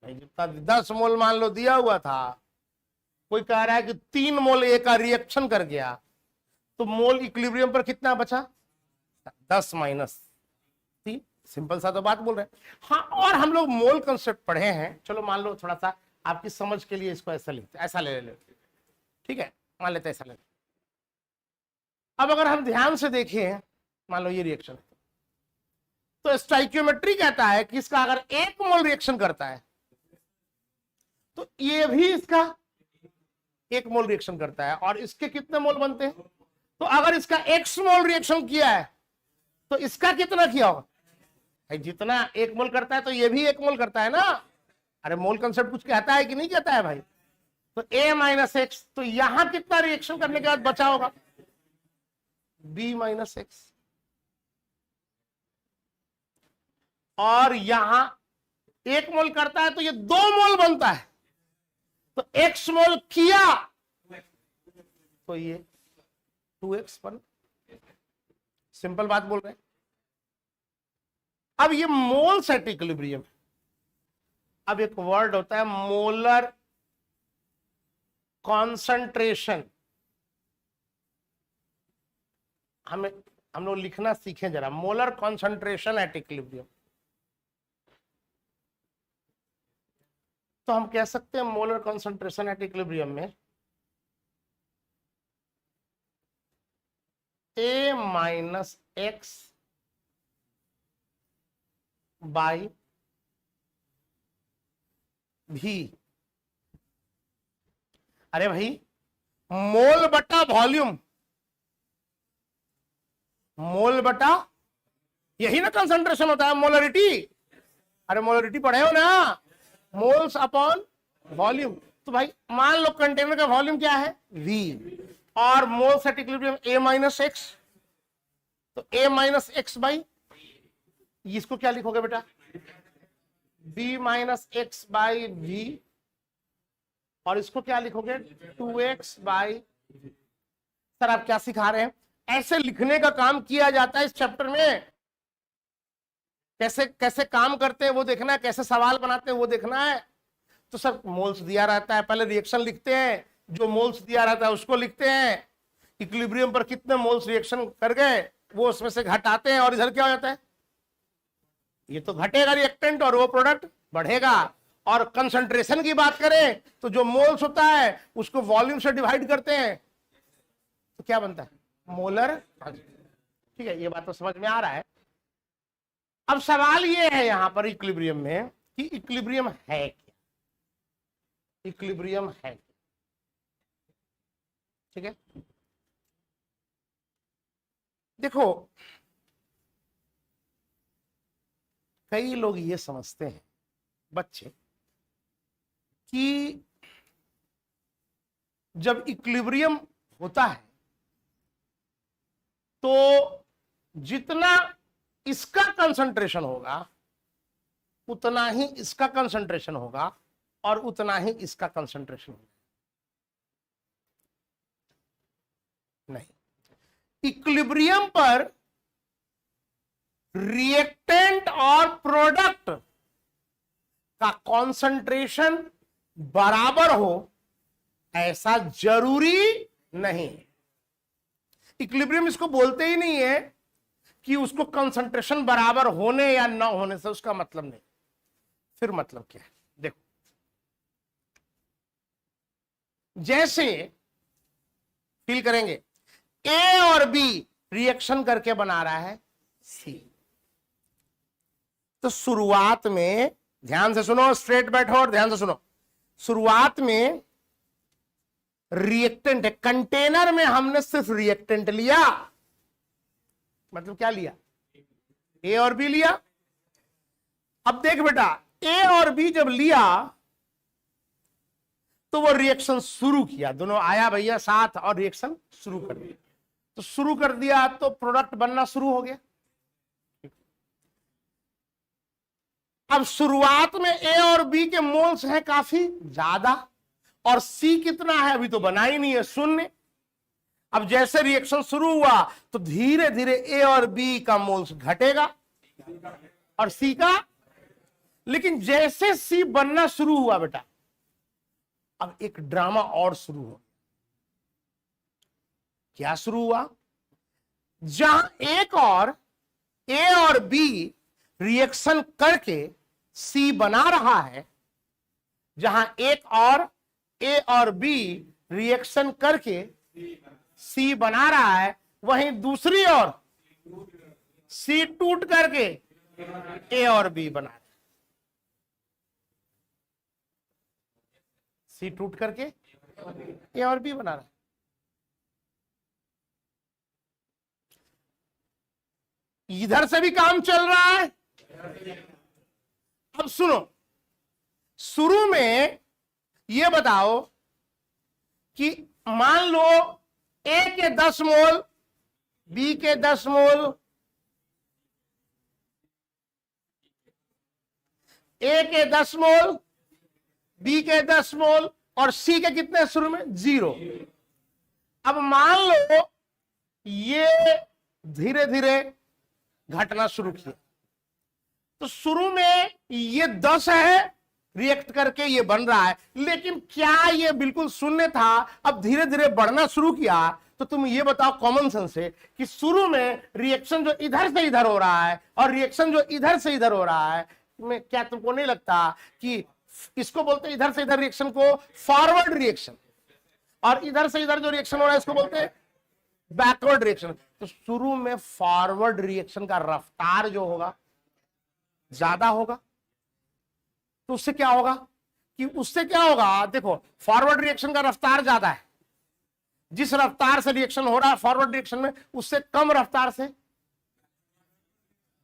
Speaker 1: जितना 10 मोल मान लो दिया हुआ था, कोई कह रहा है कि 3 मोल ए का रिएक्शन कर गया, तो मोल इक्विलिब्रियम पर कितना बचा? 10 माइनस 3। सिंपल सा तो बात बोल रहे हैं। हाँ, और हम लोग मोल कंसेप्ट पढ़े हैं। चलो मान लो थोड़ा सा आपकी समझ के लिए इसको ऐसा लिखते, ऐसा ले लेते, ठीक है, मान लेते ऐसा लेते। अब अगर हम ध्यान से देखें, मान लो ये रिएक्शन है, तो स्टोइकियोमेट्री कहता है कि इसका अगर 1 मोल रिएक्शन करता है तो ये भी इसका 1 मोल रिएक्शन करता है, और इसके कितने मोल बनते हैं? तो अगर इसका x मोल रिएक्शन किया है तो इसका कितना किया होगा? जितना 1 मोल करता है तो ये भी 1 मोल करता है ना। अरे मोल कंसेप्ट कुछ कहता है कि नहीं कहता है भाई? तो a माइनस एक्स, तो यहां कितना रिएक्शन करने के बाद बचा होगा? b minus x. और यहां 1 मोल करता है तो ये 2 मोल बनता है, तो x मोल किया तो ये 2x बन। सिंपल बात बोल रहे हैं। अब ये मोल्स एट इक्विलिब्रियम। अब एक वर्ड होता है मोलर कॉन्सेंट्रेशन। हम लोग लिखना सीखें जरा, मोलर कॉन्सेंट्रेशन एट इक्विलिब्रियम। तो हम कह सकते हैं मोलर कॉन्सेंट्रेशन एट इक्विलिब्रियम में a माइनस एक्स बाई भी। अरे भाई, मोल बटा वॉल्यूम, मोल बटा, यही ना कंसंट्रेशन होता है, मोलरिटी। अरे मोलरिटी पढ़े हो ना, मोल्स अपॉन वॉल्यूम। तो भाई मान लो कंटेनर का वॉल्यूम क्या है? v, और moles at equilibrium a minus X, तो a माइनस एक्स बाई, इसको क्या लिखोगे बेटा? b minus X by V, और इसको क्या लिखोगे? 2x by. सर आप क्या सिखा रहे हैं? ऐसे लिखने का काम किया जाता है इस चैप्टर में। कैसे कैसे काम करते हैं वो देखना है, कैसे सवाल बनाते हैं वो देखना है। तो सर मोल्स दिया रहता है, पहले रिएक्शन लिखते हैं, जो मोल्स दिया रहता है उसको लिखते हैं, इक्विलिब्रियम पर कितने मोल्स रिएक्शन कर गए वो उसमें से घटाते हैं, और इधर क्या हो जाता है? ये तो घटेगा रिएक्टेंट और वो प्रोडक्ट बढ़ेगा। और कंसंट्रेशन की बात करें तो जो मोल्स होता है उसको वॉल्यूम से डिवाइड करते हैं, तो क्या बनता है? मोलर। ठीक है, ये बात तो समझ में आ रहा है। अब सवाल ये है यहां पर इक्विलिब्रियम में कि इक्विलिब्रियम है क्या? इक्विलिब्रियम है क्या? ठीक है, देखो कई लोग ये समझते हैं बच्चे कि जब इक्विलिब्रियम होता है तो जितना इसका कंसंट्रेशन होगा उतना ही इसका कंसंट्रेशन होगा, और उतना ही इसका कंसंट्रेशन होगा। नहीं, इक्विलिब्रियम पर रिएक्टेंट और प्रोडक्ट का कंसंट्रेशन बराबर हो ऐसा जरूरी नहीं। इक्विलिब्रियम इसको बोलते ही नहीं है कि उसको कंसंट्रेशन बराबर होने या ना होने से उसका मतलब नहीं। फिर मतलब क्या है? देखो, जैसे फील करेंगे ए और बी रिएक्शन करके बना रहा है सी, तो शुरुआत में ध्यान से सुनो, स्ट्रेट बैठो और ध्यान से सुनो। शुरुआत में रिएक्टेंट है, कंटेनर में हमने सिर्फ रिएक्टेंट लिया, मतलब क्या लिया? ए और बी लिया। अब देख बेटा, ए और बी जब लिया तो वो रिएक्शन शुरू किया, दोनों आया भैया साथ और रिएक्शन शुरू कर दिया। तो शुरू कर दिया तो प्रोडक्ट बनना शुरू हो गया। अब शुरुआत में ए और बी के मोल्स हैं काफी ज्यादा, और सी कितना है अभी तो बना ही नहीं है, 0। अब जैसे रिएक्शन शुरू हुआ तो धीरे धीरे ए और बी का मोल्स घटेगा और सी का, लेकिन जैसे सी बनना शुरू हुआ बेटा, अब एक ड्रामा और शुरू हो। क्या शुरू हुआ? जहां एक और ए और बी रिएक्शन करके सी बना रहा है, जहां एक और ए और बी रिएक्शन करके सी बना रहा है, वहीं दूसरी ओर सी टूट करके ए और बी बना रहा है। सी टूट करके ए और बी बना रहा है। इधर से भी काम चल रहा है। अब सुनो, शुरू में ये बताओ कि मान लो ए के 10 मोल, बी के 10 मोल, ए के 10 मोल, बी के 10 मोल और सी के कितने शुरू में? 0। अब मान लो ये धीरे धीरे घटना शुरू किया, तो शुरू में ये 10 है, रिएक्ट करके ये बन रहा है, लेकिन क्या ये बिल्कुल शून्य था? अब धीरे धीरे बढ़ना शुरू किया। तो तुम ये बताओ कॉमन सेंस से कि शुरू में रिएक्शन जो इधर से इधर हो रहा है और रिएक्शन जो इधर से इधर हो रहा है, में क्या तुमको नहीं लगता कि इसको बोलते हैं इधर से इधर रिएक्शन को फॉरवर्ड रिएक्शन, और इधर से इधर जो रिएक्शन हो रहा है इसको बोलते हैं बैकवर्ड रिएक्शन। तो शुरू में फॉरवर्ड रिएक्शन का रफ्तार जो होगा ज्यादा होगा, तो उससे क्या होगा देखो, फॉरवर्ड रिएक्शन का रफ्तार ज्यादा है। जिस रफ्तार से रिएक्शन हो रहा है फॉरवर्ड रिएक्शन में, उससे कम रफ्तार से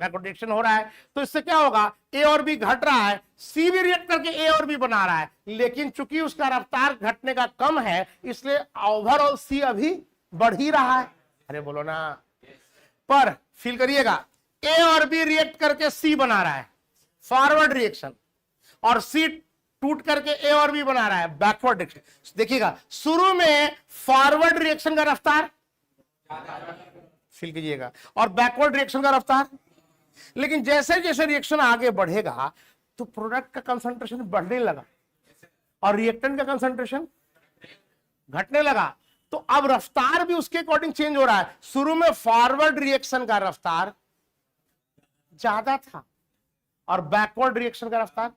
Speaker 1: बैकवर्ड रिएक्शन हो रहा है। तो इससे क्या होगा? ए और बी घट रहा है, सी भी रिएक्ट करके ए और बी बना रहा है, लेकिन चूंकि उसका रफ्तार घटने का कम है, इसलिए ओवरऑल सी अभी बढ़ ही रहा है। अरे बोलो ना। पर फील करिएगा, ए और बी रिएक्ट करके सी बना रहा है, फॉरवर्ड रिएक्शन, और सी टूट करके ए और बी बना रहा है, बैकवर्ड रिएक्शन। देखिएगा, शुरू में फॉरवर्ड रिएक्शन का रफ्तार फील कीजिएगा और बैकवर्ड रिएक्शन का रफ्तार, लेकिन जैसे जैसे रिएक्शन आगे बढ़ेगा तो प्रोडक्ट का कंसंट्रेशन बढ़ने लगा और रिएक्टेंट का कंसंट्रेशन घटने लगा। तो अब रफ्तार भी उसके अकॉर्डिंग चेंज हो रहा है। शुरू में फॉरवर्ड रिएक्शन का रफ्तार ज्यादा था और बैकवर्ड रिएक्शन का रफ्तार,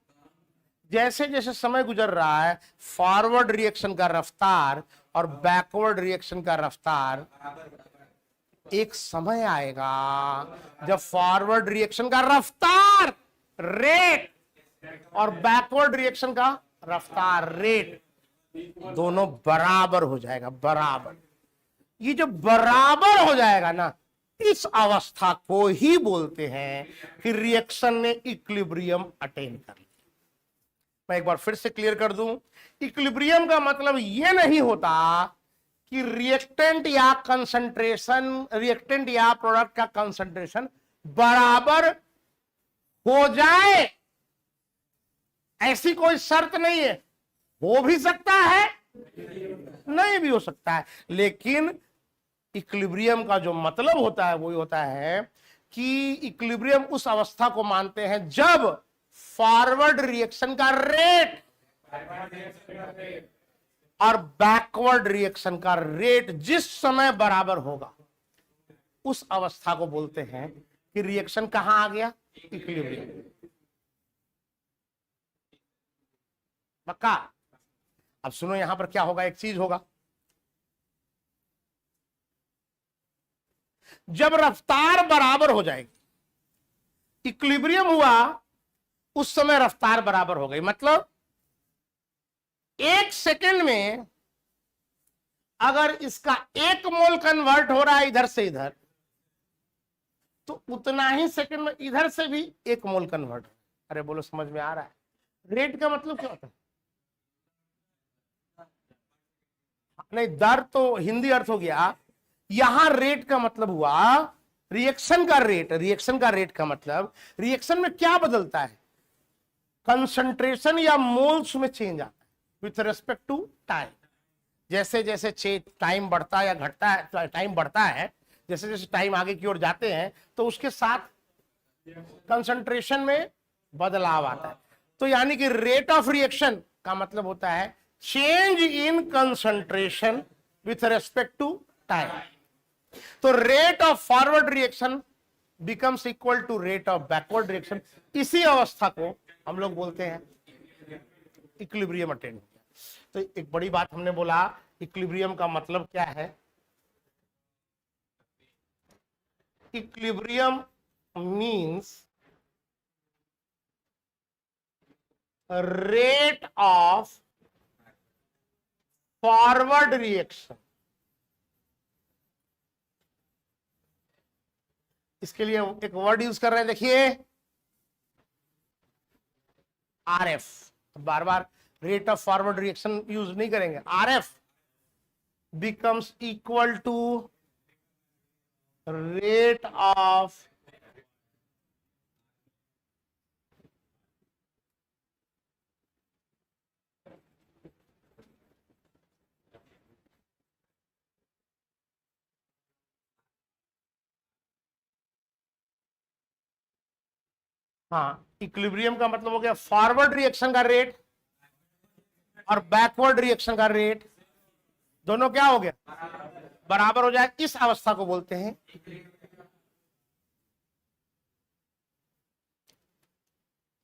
Speaker 1: जैसे जैसे समय गुजर रहा है फॉरवर्ड रिएक्शन का रफ्तार और बैकवर्ड रिएक्शन का रफ्तार, एक समय आएगा जब फॉरवर्ड रिएक्शन का रफ्तार रेट और बैकवर्ड रिएक्शन का रफ्तार रेट दोनों बराबर हो जाएगा। बराबर, ये जो बराबर हो जाएगा ना, इस अवस्था को ही बोलते हैं कि रिएक्शन ने इक्विलिब्रियम अटेन कर लिया। मैं एक बार फिर से क्लियर कर दूं, इक्विलिब्रियम का मतलब यह नहीं होता कि रिएक्टेंट या प्रोडक्ट का कंसंट्रेशन बराबर हो जाए, ऐसी कोई शर्त नहीं है। हो भी सकता है, नहीं भी हो सकता है, लेकिन इक्विलिब्रियम का जो मतलब होता है वो होता है कि इक्विलिब्रियम उस अवस्था को मानते हैं जब फॉरवर्ड रिएक्शन का रेट और बैकवर्ड रिएक्शन का रेट जिस समय बराबर होगा, उस अवस्था को बोलते हैं कि रिएक्शन कहां आ गया? इक्विलिब्रियम। पक्का? अब सुनो, यहां पर क्या होगा, एक चीज होगा, जब रफ्तार बराबर हो जाएगी, इक्विलिब्रियम हुआ, उस समय रफ्तार बराबर हो गई। मतलब 1 सेकेंड में अगर इसका 1 मोल कन्वर्ट हो रहा है इधर से इधर, तो उतना ही सेकेंड में इधर से भी 1 मोल कन्वर्ट। अरे बोलो, समझ में आ रहा है? रेट का मतलब क्या होता है? नहीं, दर तो हिंदी अर्थ हो गया। यहां रेट का मतलब हुआ रिएक्शन का रेट। रिएक्शन का रेट का मतलब रिएक्शन में क्या बदलता है? कंसंट्रेशन या मोल्स में चेंज आता है विथ रेस्पेक्ट टू टाइम। जैसे जैसे टाइम बढ़ता है या घटता है, टाइम बढ़ता है, जैसे जैसे टाइम आगे की ओर जाते हैं तो उसके साथ कंसंट्रेशन में बदलाव आता है। तो यानी कि रेट ऑफ रिएक्शन का मतलब होता है change in concentration with respect to time. तो rate of forward reaction becomes equal to rate of backward reaction. इसी अवस्था को हम लोग बोलते हैं इक्विलिब्रियम अटेन। तो एक बड़ी बात हमने बोला, इक्विलिब्रियम का मतलब क्या है? Equilibrium means rate of forward reaction. इसके लिए एक वर्ड यूज कर रहे हैं, देखिए आरएफ। बार बार rate of forward reaction use नहीं करेंगे। RF becomes equal to rate of हाँ, इक्विलिब्रियम का मतलब हो गया फॉरवर्ड रिएक्शन का रेट और बैकवर्ड रिएक्शन का रेट दोनों क्या हो गया, बराबर हो जाए। इस अवस्था को बोलते हैं।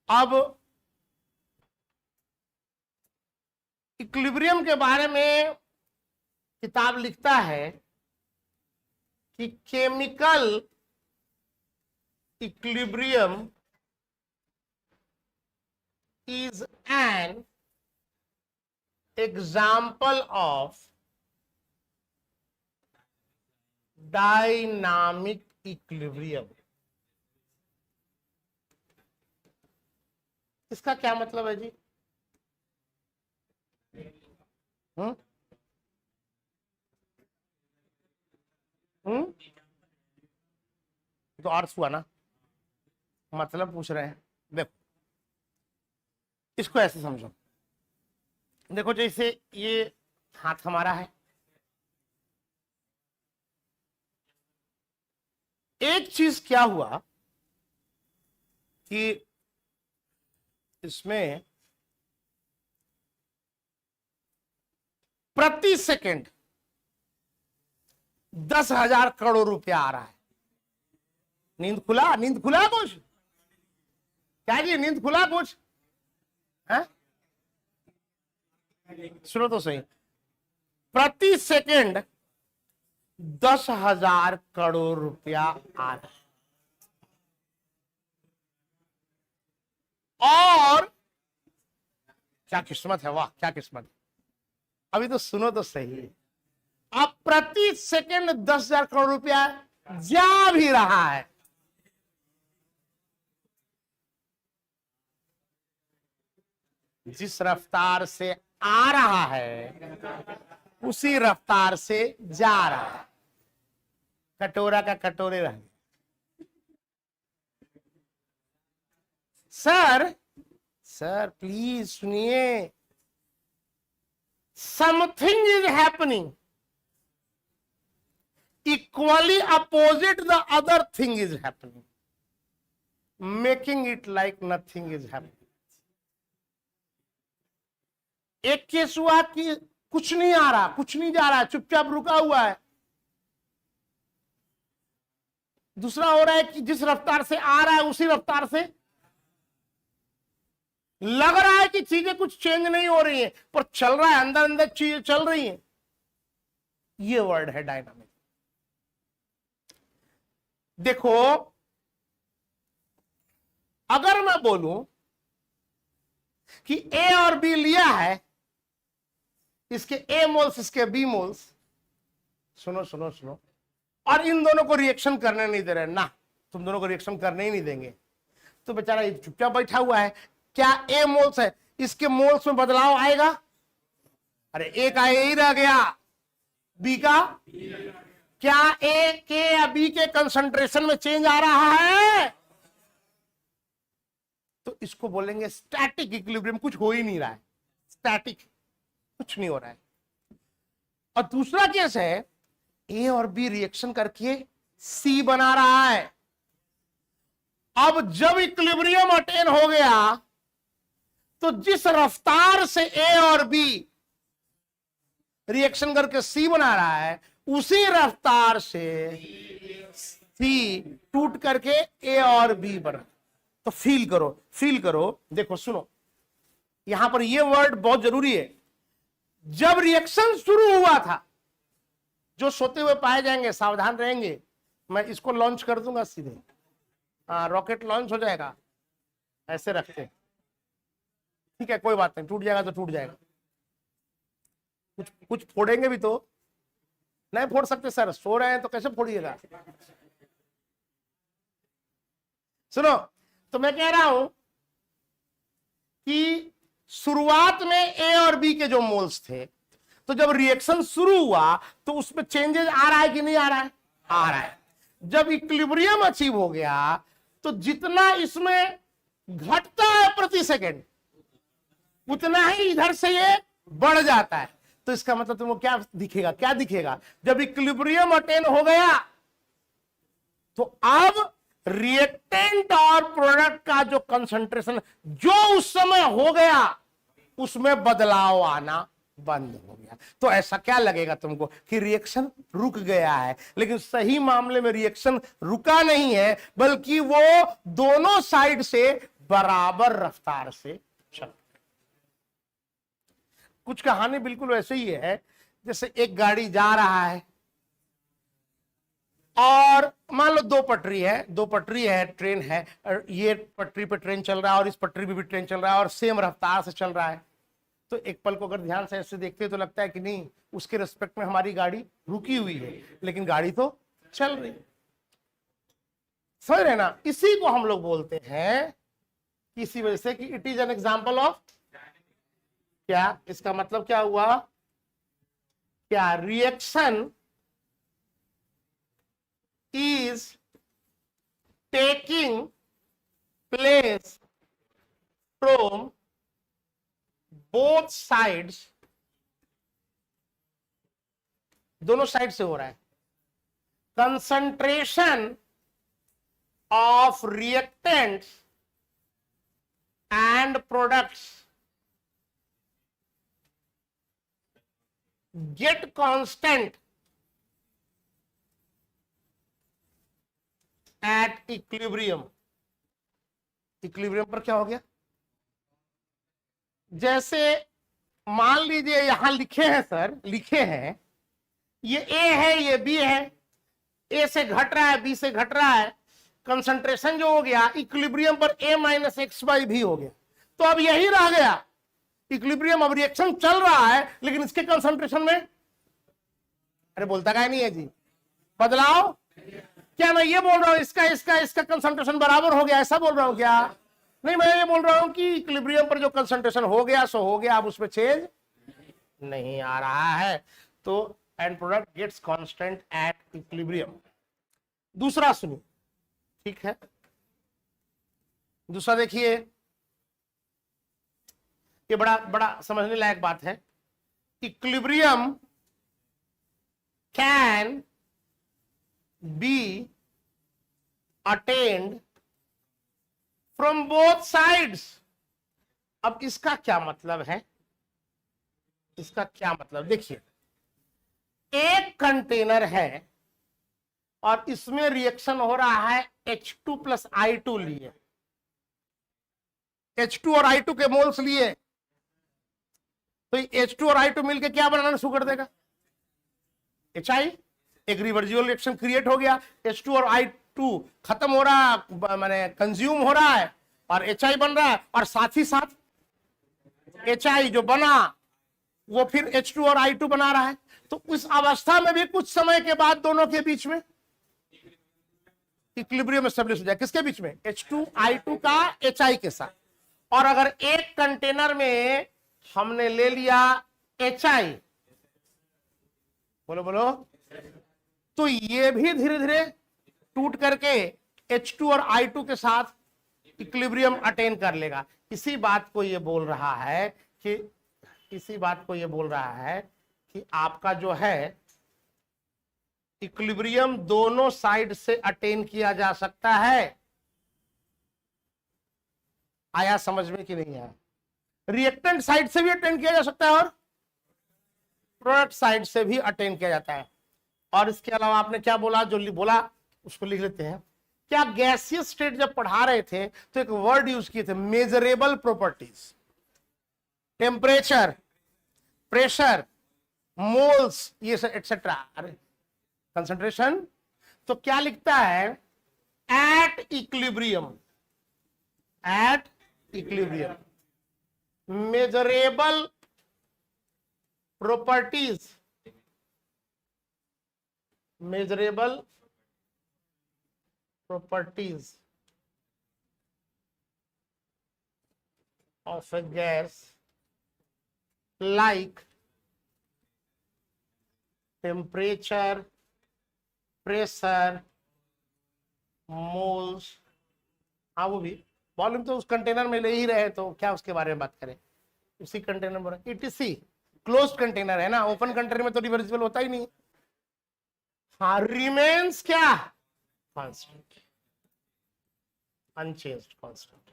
Speaker 1: अब इक्विलिब्रियम के बारे में किताब लिखता है कि chemical equilibrium is an example of dynamic equilibrium। इसका क्या मतलब है जी? तो अर्थ हुआ ना, मतलब पूछ रहे हैं। देखो इसको ऐसे समझो, देखो जैसे ये हाथ हमारा है, एक चीज क्या हुआ कि इसमें प्रति सेकंड 10,000 करोड़ रुपया आ रहा है। नींद खुला? नींद खुला कुछ? क्या जी, नींद खुला कुछ? है? सुनो तो सही, प्रति सेकंड 10,000 करोड़ रुपया आ रहा है। और क्या किस्मत है, वाह क्या किस्मत। अभी तो सुनो तो सही, अब प्रति सेकंड 10,000 करोड़ रुपया जा भी रहा है। जिस रफ्तार से आ रहा है उसी रफ्तार से जा रहा है। कटोरा का कटोरे रह गया। सर प्लीज सुनिए, something is happening equally opposite the other thing is happening, making it like nothing is happening. एक केस हुआ कि कुछ नहीं आ रहा, कुछ नहीं जा रहा, चुपचाप रुका हुआ है। दूसरा हो रहा है कि जिस रफ्तार से आ रहा है उसी रफ्तार से लग रहा है कि चीजें कुछ चेंज नहीं हो रही है, पर चल रहा है, अंदर अंदर चीजें चल रही हैं। ये वर्ड है डायनामिक। देखो अगर मैं बोलूं कि ए और बी लिया है, इसके ए मोल्स इसके बी मोल्स, सुनो सुनो सुनो, और इन दोनों को रिएक्शन करने नहीं दे रहे ना, तुम दोनों को रिएक्शन करने ही नहीं देंगे, तो बेचारा चुपचाप बैठा हुआ है। क्या ए मोल्स है, इसके मोल्स में बदलाव आएगा? अरे ए का ए ही रह गया, बी का क्या ए के या बी के कंसंट्रेशन में चेंज आ रहा है? तो इसको बोलेंगे स्टैटिक इक्विलिब्रियम। कुछ हो ही नहीं रहा है, स्टैटिक, कुछ नहीं हो रहा है। और दूसरा केस है ए और बी रिएक्शन करके सी बना रहा है। अब जब इक्विलिब्रियम अटेन हो गया तो जिस रफ्तार से ए और बी रिएक्शन करके सी बना रहा है, उसी रफ्तार से सी टूट करके ए और बी बना। तो फील करो, फील करो, देखो सुनो, यहां पर ये वर्ड बहुत जरूरी है। जब रिएक्शन शुरू हुआ था, जो सोते हुए पाए जाएंगे सावधान रहेंगे, मैं इसको लॉन्च कर दूंगा सीधे, रॉकेट लॉन्च हो जाएगा, ऐसे रखते, ठीक है, कोई बात नहीं, टूट जाएगा तो टूट जाएगा, कुछ फोड़ेंगे भी तो नहीं फोड़ सकते सर, सो रहे हैं तो कैसे फोड़िएगा। सुनो, तो मैं कह रहा हूं कि शुरुआत में ए और बी के जो मोल्स थे, तो जब रिएक्शन शुरू हुआ तो उसमें चेंजेस आ रहा है कि नहीं आ रहा है? आ रहा है। जब इक्विलिब्रियम अचीव हो गया तो जितना इसमें घटता है प्रति सेकंड, उतना ही इधर से ये बढ़ जाता है। तो इसका मतलब तुमको क्या दिखेगा? क्या दिखेगा? जब इक्विलिब्रियम अटेन हो गया तो अब रिएक्टेंट और प्रोडक्ट का जो कंसंट्रेशन जो उस समय हो गया उसमें बदलाव आना बंद हो गया। तो ऐसा क्या लगेगा तुमको कि रिएक्शन रुक गया है, लेकिन सही मामले में रिएक्शन रुका नहीं है, बल्कि वो दोनों साइड से बराबर रफ्तार से चल। कुछ कहानी बिल्कुल वैसे ही है, जैसे एक गाड़ी जा रहा है और मान लो दो पटरी है, ट्रेन है, और ये पटरी पे ट्रेन चल रहा है और इस पटरी पे भी ट्रेन चल रहा है और सेम रफ्तार से चल रहा है। तो एक पल को अगर ध्यान से ऐसे देखते तो लगता है कि नहीं, उसके रिस्पेक्ट में हमारी गाड़ी रुकी हुई है, लेकिन गाड़ी तो चल रही। समझ रहे ना? इसी को हम लोग बोलते हैं इसी वजह से कि it is an example of क्या। इसका मतलब क्या हुआ? क्या reaction is taking place from both sides, दोनों साइड से हो रहा है। Concentration of reactants and products get constant at equilibrium. Equilibrium पर क्या हो गया? जैसे मान लीजिए यहां लिखे हैं सर, लिखे हैं ये ए है, ये बी है, ए से घट रहा है, बी से घट रहा है, कंसंट्रेशन जो हो गया इक्विलिब्रियम पर ए माइनस एक्स बाई भी हो गया। तो अब यही रह गया इक्विलिब्रियम। अब रिएक्शन चल रहा है लेकिन इसके कंसंट्रेशन में, अरे बोलता क्या नहीं है जी, बदलाव। क्या मैं ये बोल रहा हूं इसका कंसंट्रेशन बराबर हो गया, ऐसा बोल रहा हूं क्या? नहीं, मैं ये बोल रहा हूं कि इक्विलिब्रियम पर जो कंसंट्रेशन हो गया सो हो गया, अब उसमें चेंज नहीं आ रहा है। तो and product gets constant at equilibrium. दूसरा सुनिए, ठीक है, दूसरा देखिए, ये बड़ा समझने लायक बात है। Equilibrium can be attained from both sides। अब इसका क्या मतलब है? इसका क्या मतलब, देखिए, एक कंटेनर है और इसमें रिएक्शन हो रहा है H2 प्लस I2 लिए, H2 और I2 के मोल्स लिए, तो H2 और I2 मिलकर क्या बनाना शुरू कर देगा? HI। एक रिवर्सिबल रिएक्शन क्रिएट हो गया, H2 और I2 खत्म हो रहा है, माने कंज्यूम हो रहा है और HI बन रहा है, और साथ ही साथ HI जो बना वो फिर H2 और I2 बना रहा है। तो उस अवस्था में भी कुछ समय के बाद दोनों के बीच में इक्विलिब्रियम एस्टेब्लिश हो जाए। किसके बीच में? H2 I2 का HI के साथ। और अगर एक कंटेनर में हमने ले लिया HI, बोलो बोलो, तो ये भी धीरे धीरे टूट करके H2 और I2 के साथ इक्विलिब्रियम अटेन कर लेगा। इसी बात को ये बोल रहा है कि आपका जो है इक्विलिब्रियम दोनों साइड से अटेन किया जा सकता है। आया समझ में कि नहीं आया? रिएक्टेंट साइड से भी अटेन किया जा सकता है और प्रोडक्ट साइड से भी अटेन किया जाता है। और इसके अलावा आपने क्या बोला, जो बोला उसको लिख लेते हैं। क्या गैसियस स्टेट जब पढ़ा रहे थे तो एक वर्ड यूज किए थे, measurable properties, temperature, pressure, moles, ये एटसेट्रा, कंसंट्रेशन। तो क्या लिखता है, at equilibrium, at equilibrium measurable properties, measurable properties of a gas like temperature, pressure, moles। हाँ वो भी, वॉल्यूम तो उस कंटेनर में ले ही रहे तो क्या उसके बारे में बात करें, उसी कंटेनर में। ETC क्लोज्ड कंटेनर है ना, ओपन कंटेनर में तो रिवर्सिबल होता ही नहीं। हाँ, रिमेन्स क्या, कांस्टेंट, अनचेंज्ड कांस्टेंट।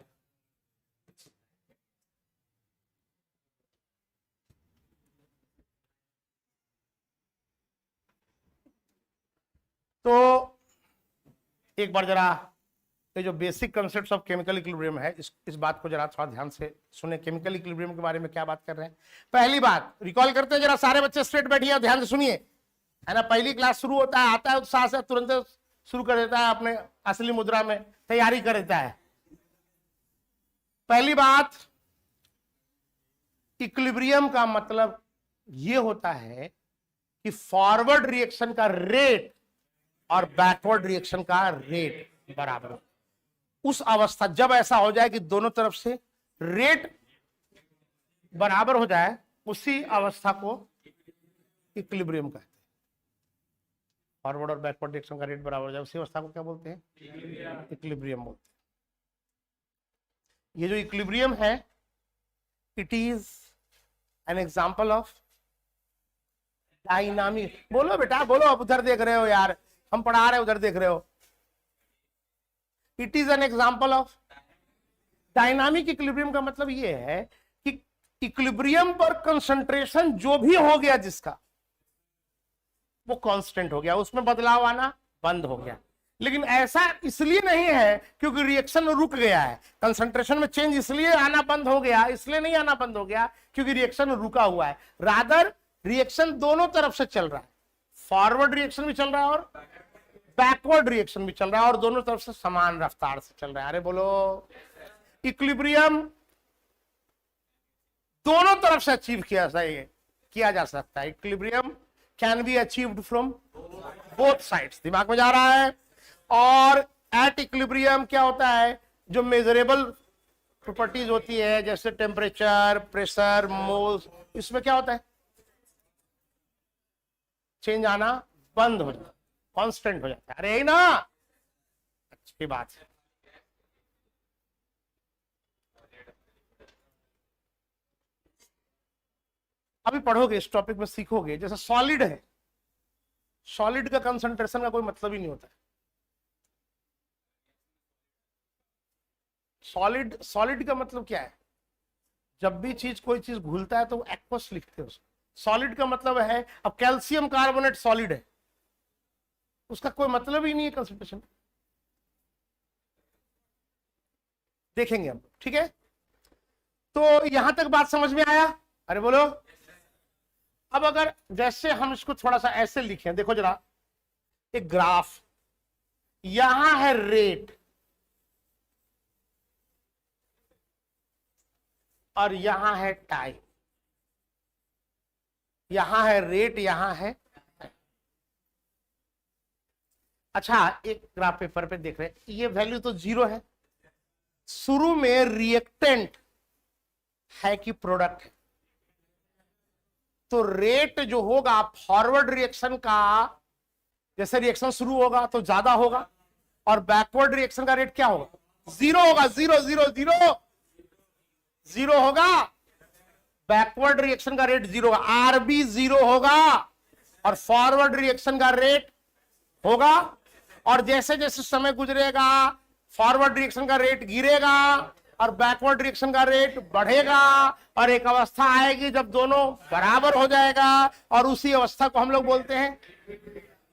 Speaker 1: तो एक बार जरा ये जो basic concepts of chemical equilibrium है, इस बात को जरा थोड़ा ध्यान से सुने। केमिकल इक्विलिब्रियम के बारे में क्या बात कर रहे हैं। पहली बात रिकॉल करते हैं, जरा सारे बच्चे स्ट्रेट बैठिए, ध्यान से सुनिए, है ना। पहली क्लास शुरू होता है, आता है उत्साह से, तुरंत शुरू कर देता है, अपने असली मुद्रा में तैयारी कर देता है। पहली बात, इक्विलिब्रियम का मतलब ये होता है कि फॉरवर्ड रिएक्शन का रेट और बैकवर्ड रिएक्शन का रेट बराबर हो। उस अवस्था जब ऐसा हो जाए कि दोनों तरफ से रेट बराबर हो जाए, उसी अवस्था को इक्विलिब्रियम कहते हैं। फॉरवर्ड और बैकवर्ड रिएक्शन का रेट बराबर हो जाए, उसी अवस्था को क्या बोलते हैं, इक्विलिब्रियम बोलते हैं। ये जो इक्विलिब्रियम है, it is an example of dynamic. बोलो बेटा बोलो, अब उधर देख रहे हो यार, हम पढ़ा रहे हैं उधर देख रहे हो। It is an example of dynamic equilibrium का मतलब ये है कि इक्विलिब्रियम पर कंसंट्रेशन जो भी हो गया जिसका, वो कांस्टेंट हो गया, उसमें बदलाव आना बंद हो गया। लेकिन ऐसा इसलिए नहीं है क्योंकि रिएक्शन रुक गया है, कंसंट्रेशन में चेंज इसलिए आना बंद हो गया, इसलिए नहीं आना बंद हो गया क्योंकि रिएक्शन रुका हुआ है। रादर रिएक्शन दोनों तरफ से चल रहा है, फॉरवर्ड रिएक्शन भी चल रहा है और बैकवर्ड रिएक्शन भी चल रहा है, और दोनों तरफ से समान रफ्तार से चल रहा है। अरे बोलो, इक्विलिब्रियम दोनों तरफ से अचीव किया जा सकता है। Equilibrium can be achieved from both sides, दिमाग में जा रहा है। और एट इक्विलिब्रियम क्या होता है, जो मेजरेबल प्रॉपर्टीज होती है जैसे टेम्परेचर, प्रेशर, मोल्स, इसमें क्या होता है, चेंज आना बंद हो जाता है, कांस्टेंट हो जाता है। अरे ना, अच्छी बात है। अभी पढ़ोगे इस टॉपिक में सीखोगे, जैसे सॉलिड है, सॉलिड का कंसंट्रेशन का कोई मतलब ही नहीं होता है। सॉलिड का मतलब क्या है, जब भी कोई चीज घुलता है तो एक्वस लिखते हैं उसको। सॉलिड का मतलब है, अब कैल्शियम कार्बोनेट सॉलिड है, उसका कोई मतलब ही नहीं है कंसंट्रेशन, देखेंगे हम, ठीक है। तो यहां तक बात समझ में आया। अरे बोलो। अब अगर जैसे हम इसको थोड़ा सा ऐसे लिखें, देखो जरा, एक ग्राफ, यहां है रेट और यहां है टाइम, यहां है रेट, यहां है। अच्छा, एक ग्राफ पेपर पे देख रहे हैं, ये वैल्यू तो 0 है, शुरू में रिएक्टेंट है कि प्रोडक्ट है, तो रेट जो होगा फॉरवर्ड रिएक्शन का, जैसे रिएक्शन शुरू होगा तो ज्यादा होगा, और बैकवर्ड रिएक्शन का रेट क्या होगा, 0 होगा। 0 0 0 0 होगा, बैकवर्ड रिएक्शन का रेट 0 होगा, आरबी 0 होगा, और फॉरवर्ड रिएक्शन का रेट होगा। और जैसे जैसे समय गुजरेगा फॉरवर्ड रिएक्शन का रेट गिरेगा और बैकवर्ड रिएक्शन का रेट बढ़ेगा, और एक अवस्था आएगी जब दोनों बराबर हो जाएगा, और उसी अवस्था को हम लोग बोलते हैं।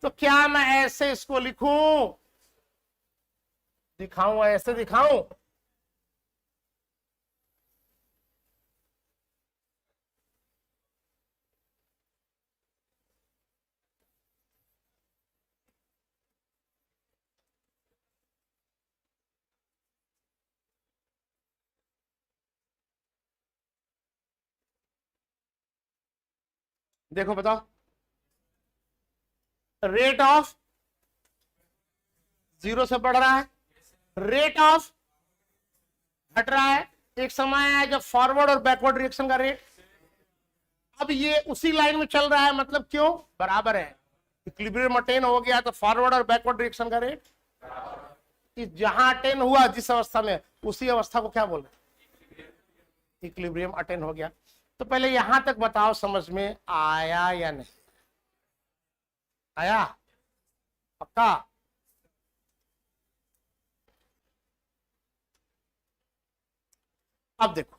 Speaker 1: तो क्या मैं ऐसे इसको लिखूं, दिखाऊं, ऐसे दिखाऊं? देखो बताओ, रेट ऑफ जीरो से बढ़ रहा है, रेट ऑफ घट रहा है। एक समय है जब फॉरवर्ड और बैकवर्ड रिएक्शन का रेट, अब ये उसी लाइन में चल रहा है, मतलब क्यों, बराबर है, इक्विलिब्रियम अटेन हो गया, तो फॉरवर्ड और बैकवर्ड रिएक्शन का रेट जहां अटेन हुआ, जिस अवस्था में, उसी अवस्था को क्या बोल रहे हैं, इक्विलिब्रियम अटेन हो गया। तो पहले यहां तक बताओ, समझ में आया या नहीं आया? पक्का? अब देखो,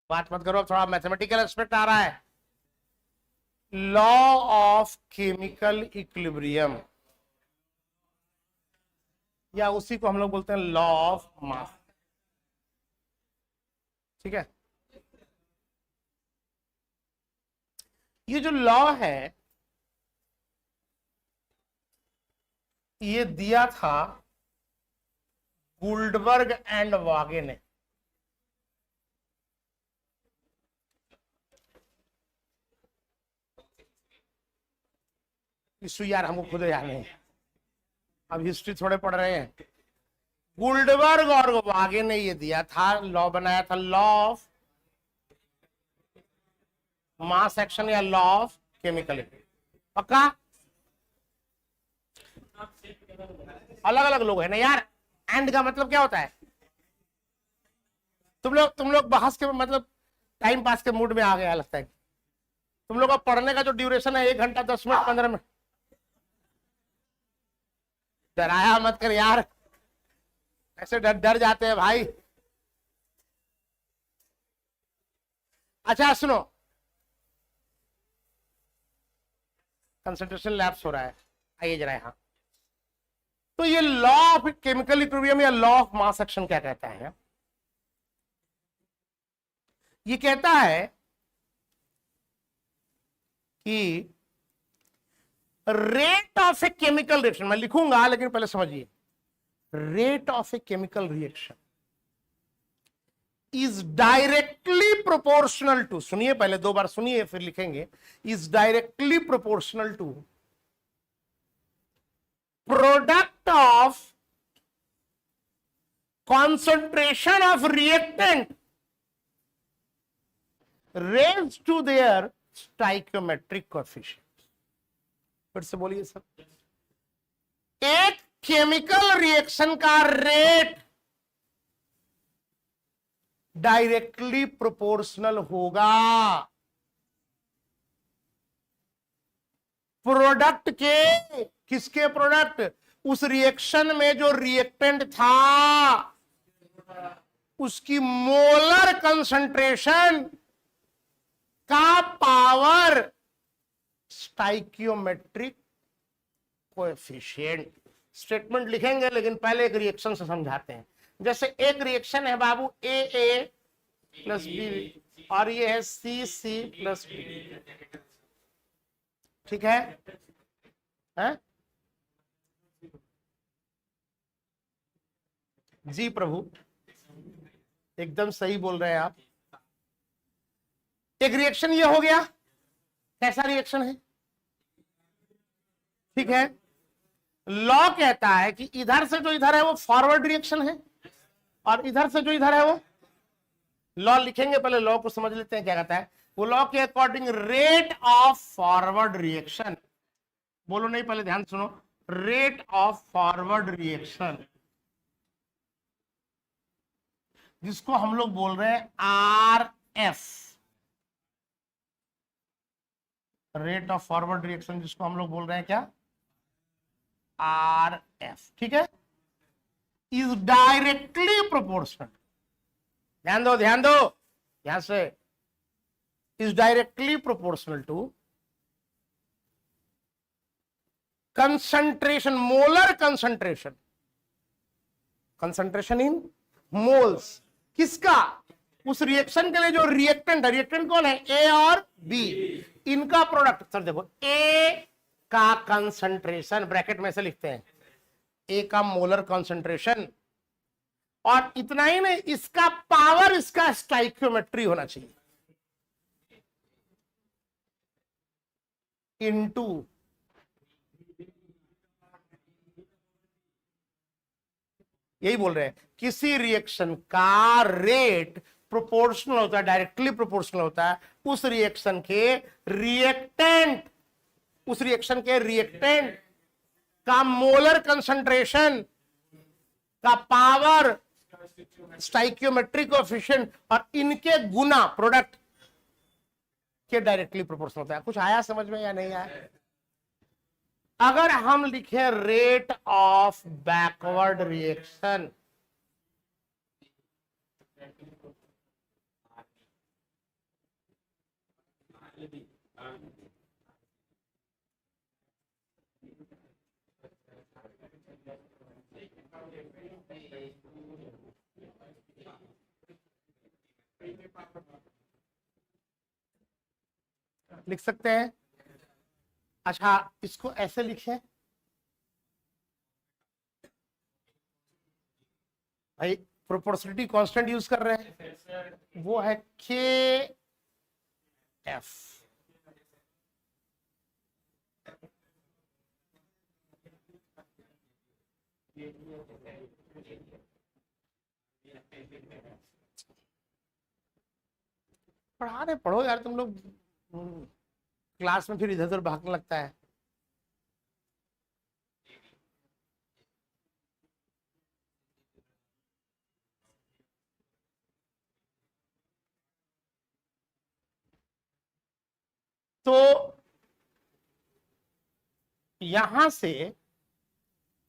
Speaker 1: बात मत करो, थोड़ा मैथमेटिकल एस्पेक्ट आ रहा है। लॉ ऑफ केमिकल इक्विलिब्रियम, या उसी को हम लोग बोलते हैं लॉ ऑफ मास। ठीक है, ये जो लॉ है ये दिया था गुल्डबर्ग एंड वागे ने। इशू यार हमको खुद याद नहीं, अब हिस्ट्री थोड़े पढ़ रहे हैं। गुल्डबर्ग और वागे ने ये दिया था, लॉ बनाया था, लॉ ऑफ मास एक्शन या लॉ ऑफ केमिकल। पक्का? अलग अलग लोग है ना यार, एंड का मतलब क्या होता है? तुम लोग बहस के मतलब टाइम पास के मूड में आ गया लगता है। तुम लोग का पढ़ने का जो ड्यूरेशन है 1 घंटा 10 मिनट 15 मिनट। डराया मत कर यार, ऐसे डर डर जाते हैं भाई। अच्छा सुनो, कंसंट्रेशन लैप्स हो रहा है, आइए जरा यहां। तो ये लॉ ऑफ केमिकल इक्विलिब्रियम या लॉ ऑफ मास एक्शन क्या कहता है? ये कहता है कि rate of a chemical reaction, मैं लिखूंगा लेकिन पहले समझिए, rate of a chemical reaction is directly proportional to, सुनिए पहले 2 बार सुनिए फिर लिखेंगे, is directly proportional to product of concentration of reactant raised to their stoichiometric coefficient। फिर से बोलिए सब। एक केमिकल रिएक्शन का रेट डायरेक्टली प्रोपोर्शनल होगा प्रोडक्ट के, किसके प्रोडक्ट? उस रिएक्शन में जो रिएक्टेंट था उसकी मोलर कंसंट्रेशन का पावर स्टाइकियोमेट्रिक कोएफिशिएंट। स्टेटमेंट लिखेंगे लेकिन पहले एक रिएक्शन से समझाते हैं। जैसे एक रिएक्शन है बाबू ए प्लस बी, और ये है सी प्लस बी। ठीक है? जी प्रभु, एकदम सही बोल रहे हैं आप। एक रिएक्शन ये हो गया, कैसा रिएक्शन है? ठीक है, लॉ कहता है कि इधर से जो इधर है वो फॉरवर्ड रिएक्शन है और इधर से जो इधर है वो, लॉ लिखेंगे पहले लॉ को समझ लेते हैं क्या कहता है। वो लॉ के according rate of forward reaction, बोलो नहीं पहले ध्यान सुनो, रेट ऑफ फॉरवर्ड रिएक्शन जिसको हम लोग बोल रहे हैं R F, rate of forward reaction जिसको हम लोग बोल रहे हैं क्या, आर एफ, ठीक है, इज डायरेक्टली प्रोपोर्शनल, ध्यान दो ध्यान दो यहां से, is directly proportional to concentration, molar concentration, concentration in moles, किसका, उस रिएक्शन के लिए जो रिएक्टेंट है, रिएक्टेंट कौन है, ए और बी, इनका प्रोडक्ट। सर देखो ए का कंसंट्रेशन ब्रैकेट में से लिखते हैं, ए का मोलर कंसंट्रेशन, और इतना ही नहीं इसका पावर, इसका स्टाइकियोमेट्री होना चाहिए इनटू यही बोल रहे हैं किसी रिएक्शन का रेट प्रोपोर्शनल होता है, डायरेक्टली प्रोपोर्शनल होता है उस रिएक्शन के रिएक्टेंट, उस रिएक्शन के रिएक्टेंट का मोलर कंसंट्रेशन का पावर, स्टाइकियोमेट्रिक कोएफिशिएंट और इनके गुना प्रोडक्ट के डायरेक्टली प्रोपोर्शनल होता है। कुछ आया समझ में या नहीं आया? अगर हम लिखे रेट ऑफ बैकवर्ड रिएक्शन, लिख सकते हैं। अच्छा इसको ऐसे लिखें भाई, प्रोपोर्शनलिटी कांस्टेंट यूज कर रहे हैं, वो है के एफ, पढ़ा रहे पढ़ो यार तुम लोग, क्लास में फिर इधर उधर भागने लगता है। तो यहां से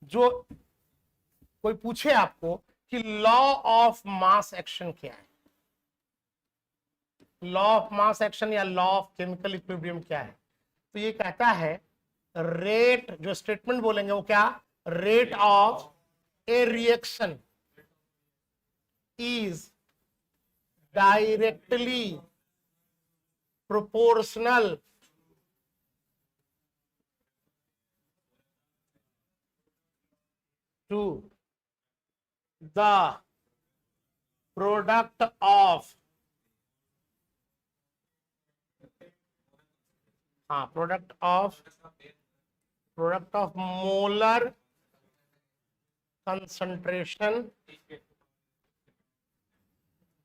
Speaker 1: जो कोई पूछे आपको कि लॉ ऑफ मास एक्शन क्या है, लॉ ऑफ मास एक्शन या लॉ ऑफ केमिकल इक्विलिब्रियम क्या है, तो ये कहता है रेट, जो स्टेटमेंट बोलेंगे वो क्या, rate of a reaction is directly proportional to the product of, हाँ product of molar concentration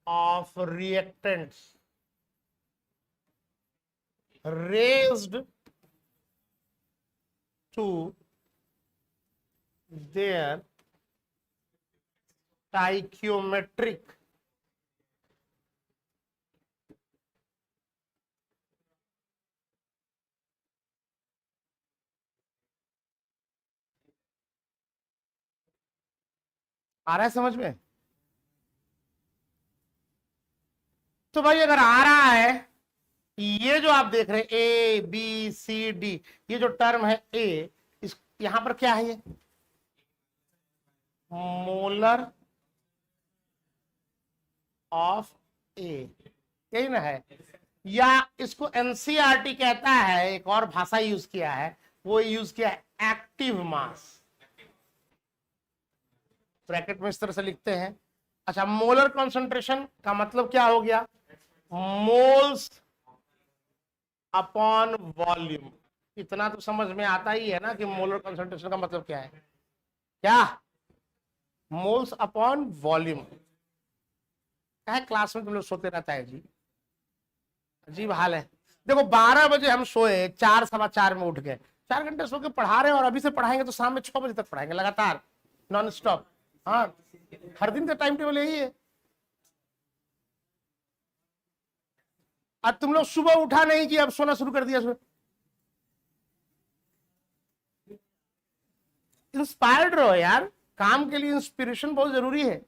Speaker 1: of reactants raised to their stoichiometric आ रहा है समझ में? तो भाई अगर आ रहा है, ये जो आप देख रहे हैं ए बी सी डी, ये जो टर्म है ए, इस यहां पर क्या है, ये मोलर ऑफ ए, यही ना है, या इसको एनसीईआरटी कहता है, एक और भाषा यूज किया है, वो यूज किया है एक्टिव मास, ब्रैकेट में इस तरह से लिखते हैं। अच्छा मोलर कंसंट्रेशन का मतलब क्या हो गया, मोल्स अपॉन वॉल्यूम, इतना तो समझ में आता ही है ना कि मोलर कंसंट्रेशन का मतलब क्या है। क्या? Moles upon volume. क्या है, क्लास में तुम लोग सोते रहता है जी, अजीब हाल है। देखो 12 बजे हम सोए, 4 सवा 4 में उठ गए, 4 घंटे सो के पढ़ा रहे हैं, और अभी से पढ़ाएंगे तो शाम में 6 बजे तक पढ़ाएंगे लगातार, नॉन स्टॉप। हाँ, हर दिन का टाइम टेबल यही है। अब तुम लोग सुबह उठा नहीं कि अब सोना शुरू कर दिया सुबह। इंस्पायर्ड रहो यार, काम के लिए इंस्पिरेशन बहुत जरूरी है।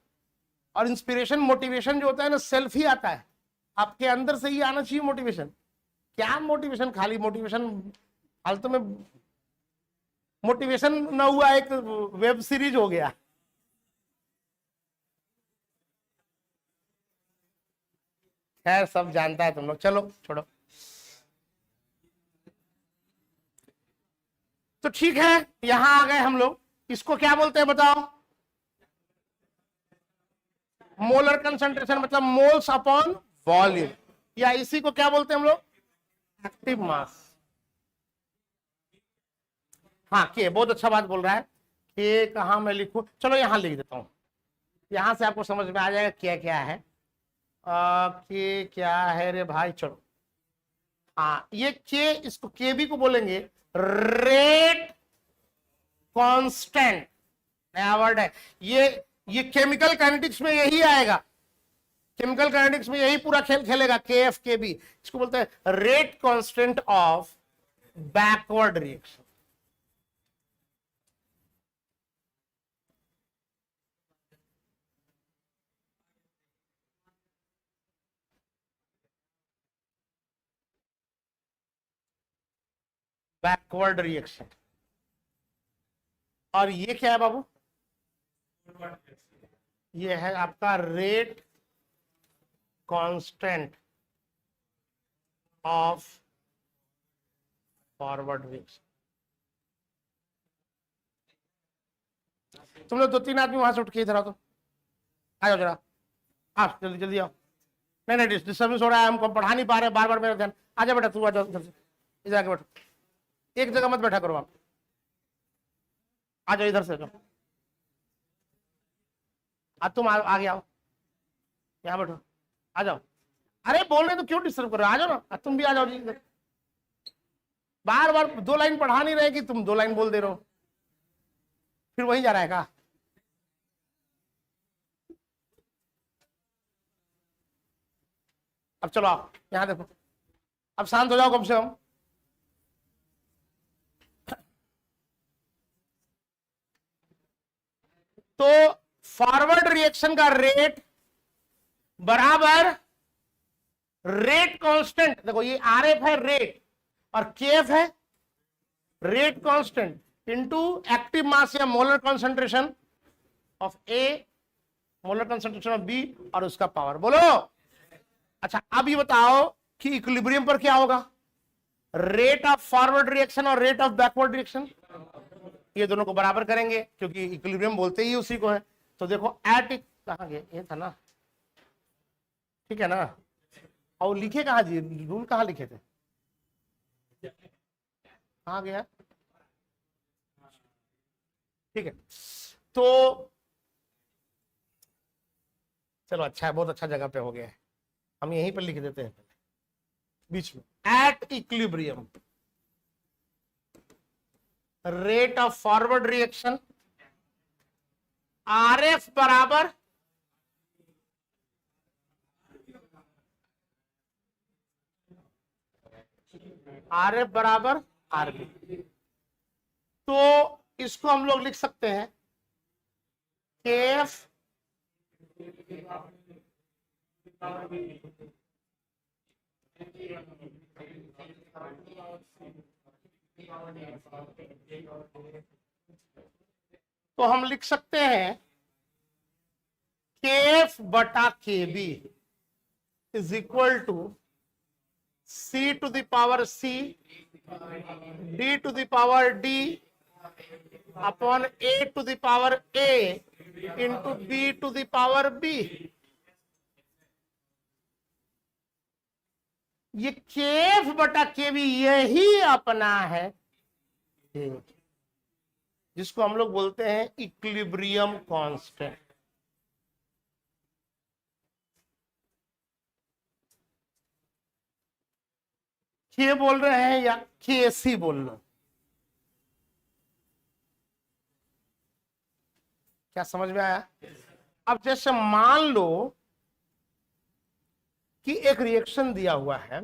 Speaker 1: और इंस्पिरेशन, मोटिवेशन जो होता है ना, सेल्फ ही आता है, आपके अंदर से ही आना चाहिए मोटिवेशन। क्या मोटिवेशन, खाली मोटिवेशन फालतू में। मोटिवेशन ना हुआ एक वेब सीरीज हो गया। खैर सब जानता है तुम लोग, चलो छोड़ो। तो ठीक है, यहां आ गए हम लोग। इसको क्या बोलते हैं बताओ? मोलर कंसंट्रेशन मतलब मोल्स अपॉन वॉल्यूम, या इसी को क्या बोलते हैं हम लोग? Active mass. हाँ, के बहुत अच्छा बात बोल रहा है। के कहा मैं लिखूं? चलो यहां लिख देता हूं, यहां से आपको समझ में आ जाएगा क्या क्या है। के क्या है रे भाई, चलो। हाँ, ये के, इसको के भी को बोलेंगे रेट कांस्टेंट, नया वर्ड है ये केमिकल काइनेटिक्स में यही आएगा। केमिकल काइनेटिक्स में यही पूरा खेल खेलेगा, के एफ के बी। इसको बोलते हैं rate constant of backward reaction. Backward reaction. और ये क्या है बाबू? ये है आपका rate constant of forward reaction. तुम लोग 2-3 आदमी वहां से उठ के इधर आओ, तो आ जाओ जरा, आप जल्दी जल्दी आओ। नहीं नहीं, डिस्टर्बेंस हो रहा है, हमको पढ़ा नहीं पा रहे, बार बार मेरा ध्यान। आ जाओ बेटा, तू आ जाओ इधर से, इधर आके बैठो, एक जगह मत बैठा करो आप, आ जाओ इधर से, जाओ। अब तुम आगे आओ, यहाँ बैठो, आ जाओ। अरे बोल रहे तो क्यों डिस्टर्ब कर रहे हो, आ जाओ ना, तुम भी आ जाओ जी इधर। बार बार 2 लाइन पढ़ा नहीं रहे कि तुम 2 लाइन बोल दे रहे हो, फिर वही जा रहा है का? अब चलो आओ, यहाँ देखो, अब शांत हो जाओ कम से कम। तो फॉरवर्ड रिएक्शन का रेट बराबर रेट कांस्टेंट, देखो ये आर एफ है रेट, और के एफ है rate constant into active mass या molar concentration of A, molar concentration of B, और उसका पावर। बोलो। अच्छा अब ये बताओ कि इक्विलिब्रियम पर क्या होगा? रेट ऑफ फॉरवर्ड रिएक्शन और रेट ऑफ बैकवर्ड रिएक्शन, ये दोनों को बराबर करेंगे, क्योंकि इक्विलिब्रियम बोलते ही उसी को है। तो देखो एट, कहां गए, ये था ना, ठीक है ना। और लिखे कहा जी, रूल कहां लिखे थे, कहां गया? ठीक है, तो चलो अच्छा है, बहुत अच्छा जगह पे हो गया है, हम यहीं पर लिख देते हैं बीच में। At equilibrium rate of forward reaction R F बराबर आर एफ बराबर आर बी। तो इसको हम लोग लिख सकते हैं के एफ तो हम लिख सकते हैं के एफ बटा K B is equal to C to the power C D to the power D upon A to the power A into B to the power B. ये केएफ बटा केवी यही अपना है जिसको हम लोग बोलते हैं इक्विलिब्रियम कांस्टेंट। के बोल रहे हैं या केसी बोल रहे हैं? क्या समझ में आया? अब जैसे मान लो कि एक रिएक्शन दिया हुआ है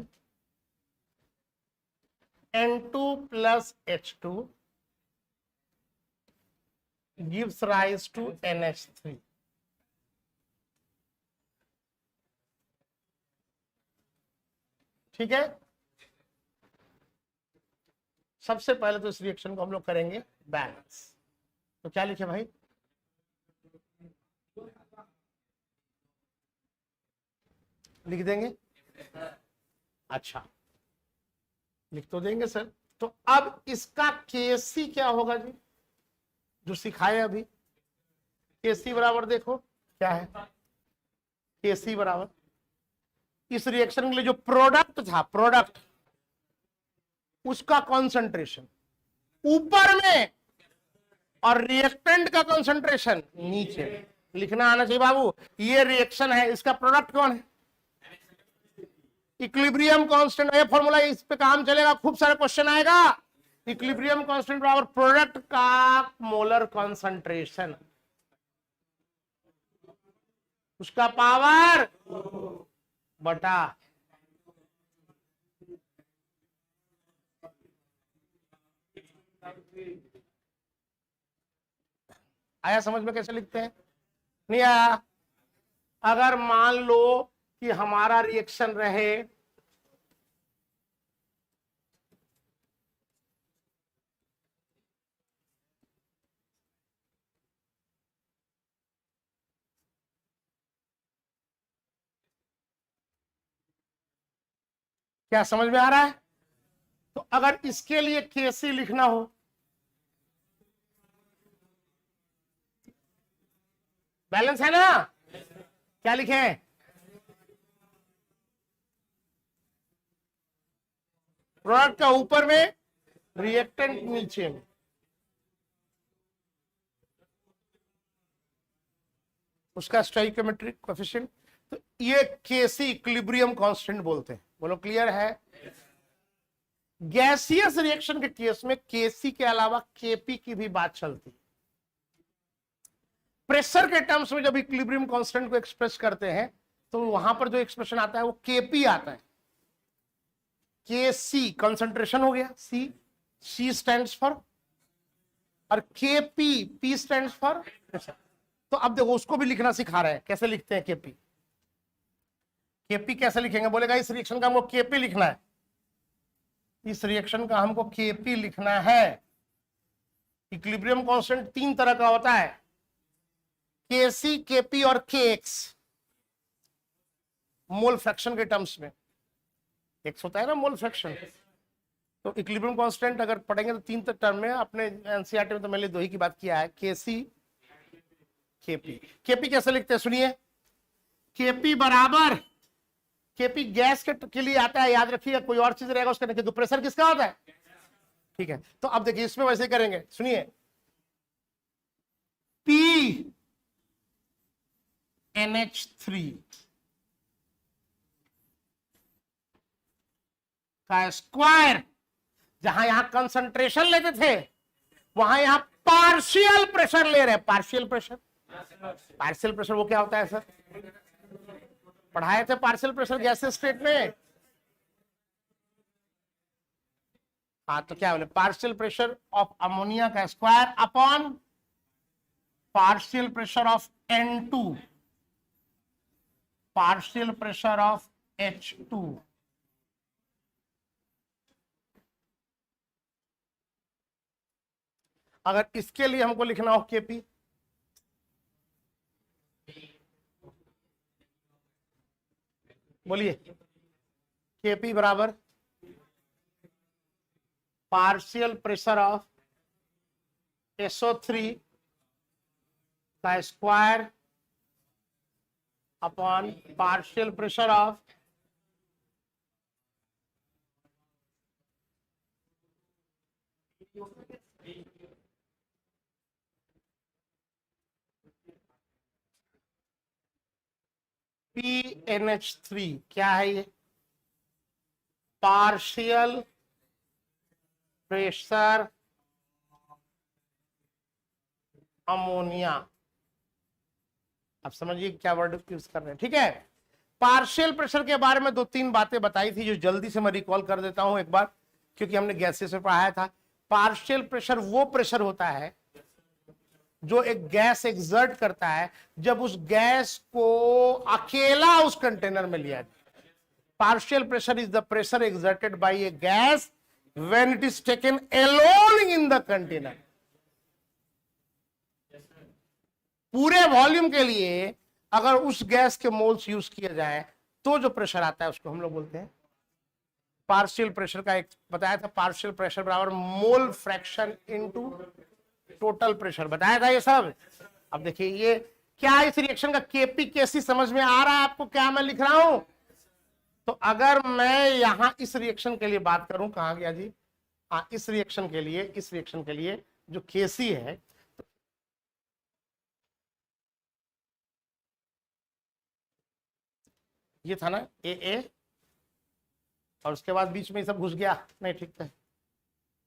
Speaker 1: N2 plus H2 gives rise to NH3। ठीक है, सबसे पहले तो इस रिएक्शन को हम लोग करेंगे बैलेंस। तो क्या लिखे भाई? लिख देंगे? अच्छा, लिख तो देंगे सर। तो अब इसका केसी क्या होगा जी, जो सिखाए अभी? केसी बराबर देखो क्या है, केसी बराबर इस रिएक्शन के लिए जो प्रोडक्ट था, प्रोडक्ट उसका कॉन्सेंट्रेशन ऊपर में और रिएक्टेंट का कॉन्सेंट्रेशन नीचे। लिखना आना चाहिए बाबू। ये रिएक्शन है, इसका प्रोडक्ट कौन है? Equilibrium constant. ये फॉर्मूला, इस पे काम चलेगा, खूब सारे क्वेश्चन आएगा। इक्विलिब्रियम कांस्टेंट बराबर प्रोडक्ट का मोलर कॉन्सेंट्रेशन, उसका पावर बटा आया समझ में? कैसे लिखते हैं? नहीं आया? अगर मान लो कि हमारा रिएक्शन रहे क्या समझ में आ रहा है? तो अगर इसके लिए केसी लिखना हो, बैलेंस है ना, क्या लिखें? प्रोडक्ट का ऊपर में, रिएक्टेंट नीचे में। उसका स्टोइकियोमेट्रिक कोएफिशिएंट। तो ये केसी इक्विलिब्रियम कांस्टेंट बोलते हैं। बोलो क्लियर है? गैसियस रिएक्शन के केस में केसी के अलावा केपी की भी बात चलती है। प्रेशर के टर्म्स में जब इक्विलिब्रियम कांस्टेंट को एक्सप्रेस करते हैं तो वहां पर जो एक्सप्रेशन आता है वो केपी आता है। केसी कंसंट्रेशन हो गया, सी स्टैंड्स फॉर, और KP, P stands for pressure. तो अब देखो उसको भी लिखना सिखा रहे हैं, कैसे लिखते हैं केपी। केपी कैसे लिखेंगे? बोलेगा इस रिएक्शन का हमको केपी लिखना है, इस रिएक्शन का हमको केपी लिखना है। इक्विलिब्रियम कांस्टेंट तीन तरह का होता है, केसी, केपी और केएक्स। मोल फ्रैक्शन के टर्म्स में एक्स होता है ना, मोल फ्रैक्शन। तो इक्विलिब्रियम कांस्टेंट अगर पढ़ेंगे तो तीन टर्म में, अपने एनसीईआरटी में तो मैंने दो ही की बात किया है, केसी, केपी। केपी कैसे लिखते हैं सुनिए। केपी बराबर, केपी गैस के लिए आता है, याद रखिए, कोई और चीज रहेगा उसका नहीं। तो प्रेशर किसका होता है? ठीक है, तो अब देखिए इसमें वैसे करेंगे, सुनिए। पी NH3 का स्क्वायर, जहां यहां कंसंट्रेशन लेते थे वहां यहां पार्शियल प्रेशर ले रहे हैं। पार्शियल प्रेशर, पार्शियल प्रेशर वो क्या होता है सर? पढ़ाए थे पार्शियल प्रेशर गैसेस स्टेट में। हाँ, तो क्या बोले? पार्शियल प्रेशर ऑफ अमोनिया का square upon partial pressure of N2, partial pressure of H2। अगर इसके लिए हमको लिखना हो केपी, बोलिए। केपी बराबर पार्शियल प्रेशर ऑफ SO3 का square upon partial pressure of PNH3 क्या है ये? Partial pressure ammonia. अब समझिए क्या वर्ड यूज कर रहे हैं, ठीक है। पार्शियल प्रेशर के बारे में 2-3 बातें बताई थी जो जल्दी से मैं रिकॉल कर देता हूं एक बार, क्योंकि हमने गैसेस में पढ़ाया था। पार्शियल प्रेशर वो प्रेशर होता है जो एक गैस एक्सर्ट करता है जब उस गैस को अकेला उस कंटेनर में लिया जाए। Partial pressure is the pressure exerted by A gas when it is taken alone in the container. पूरे वॉल्यूम के लिए अगर उस गैस के मोल्स यूज किए जाए तो जो प्रेशर आता है उसको हम लोग बोलते हैं पार्शियल प्रेशर। का एक बताया था, पार्शियल प्रेशर बराबर mole fraction into total pressure, बताया था ये सब। अब देखिए ये क्या इस रिएक्शन का केपी केसी समझ में आ रहा है आपको क्या मैं लिख रहा हूं? तो अगर मैं यहां इस रिएक्शन के लिए बात करूं, कहां गया जी? हाँ, इस रिएक्शन के लिए जो केसी है, ये था ना ए, और उसके बाद बीच में ये सब घुस गया। नहीं ठीक है,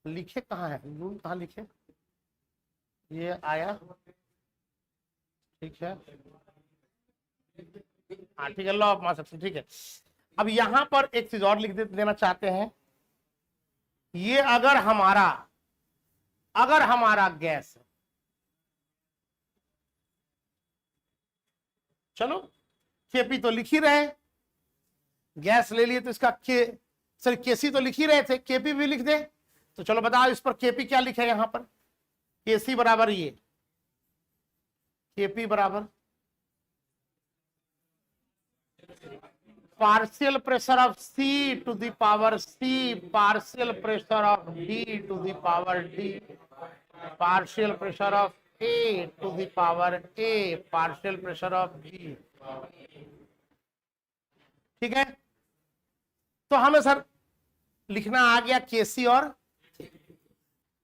Speaker 1: लिखे कहाँ है रूल, कहाँ लिखे? ये आया, ठीक है, हाँ ठीक है, लॉ ऑफ मास एक्शन, ठीक है। अब यहां पर एक चीज और लिख देना चाहते हैं, ये अगर हमारा गैस है, चलो केपी तो लिख ही रहे, गैस ले लिए तो इसका केसी तो लिख ही रहे थे, केपी भी लिख दे। तो चलो बताओ इस पर केपी क्या लिखे यहां पर? केसी बराबर ये, केपी बराबर partial pressure of C to the power C, partial pressure of D to the power D, partial pressure of A to the power A, partial pressure of B. ठीक है, तो हमें सर लिखना आ गया केसी और।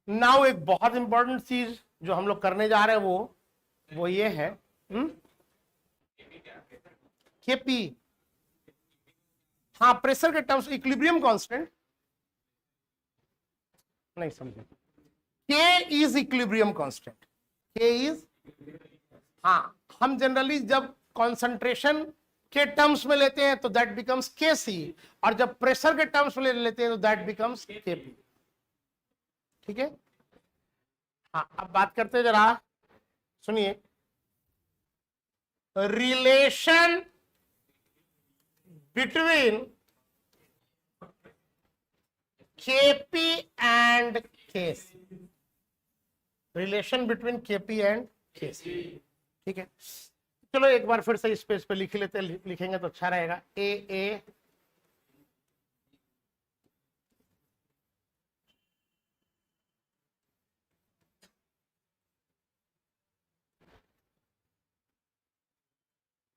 Speaker 1: नाउ एक बहुत इंपॉर्टेंट चीज जो हम लोग करने जा रहे हैं वो ये है केपी। हाँ, प्रेशर के टर्म्स इक्विलिब्रियम कांस्टेंट नहीं समझे, के इज इक्विलिब्रियम कांस्टेंट, के इज, हाँ हम जनरली जब कॉन्सेंट्रेशन के टर्म्स में लेते हैं तो दैट बिकम्स केसी, और जब प्रेशर के टर्म्स में लेते हैं तो दैट बिकम्स केपी। ठीक है, हाँ अब बात करते हैं, जरा सुनिए, relation between Kp and Kc, relation between Kp and Kc. ठीक है, चलो एक बार फिर से इस पेज पे लिख लेते, लिखेंगे तो अच्छा रहेगा। ए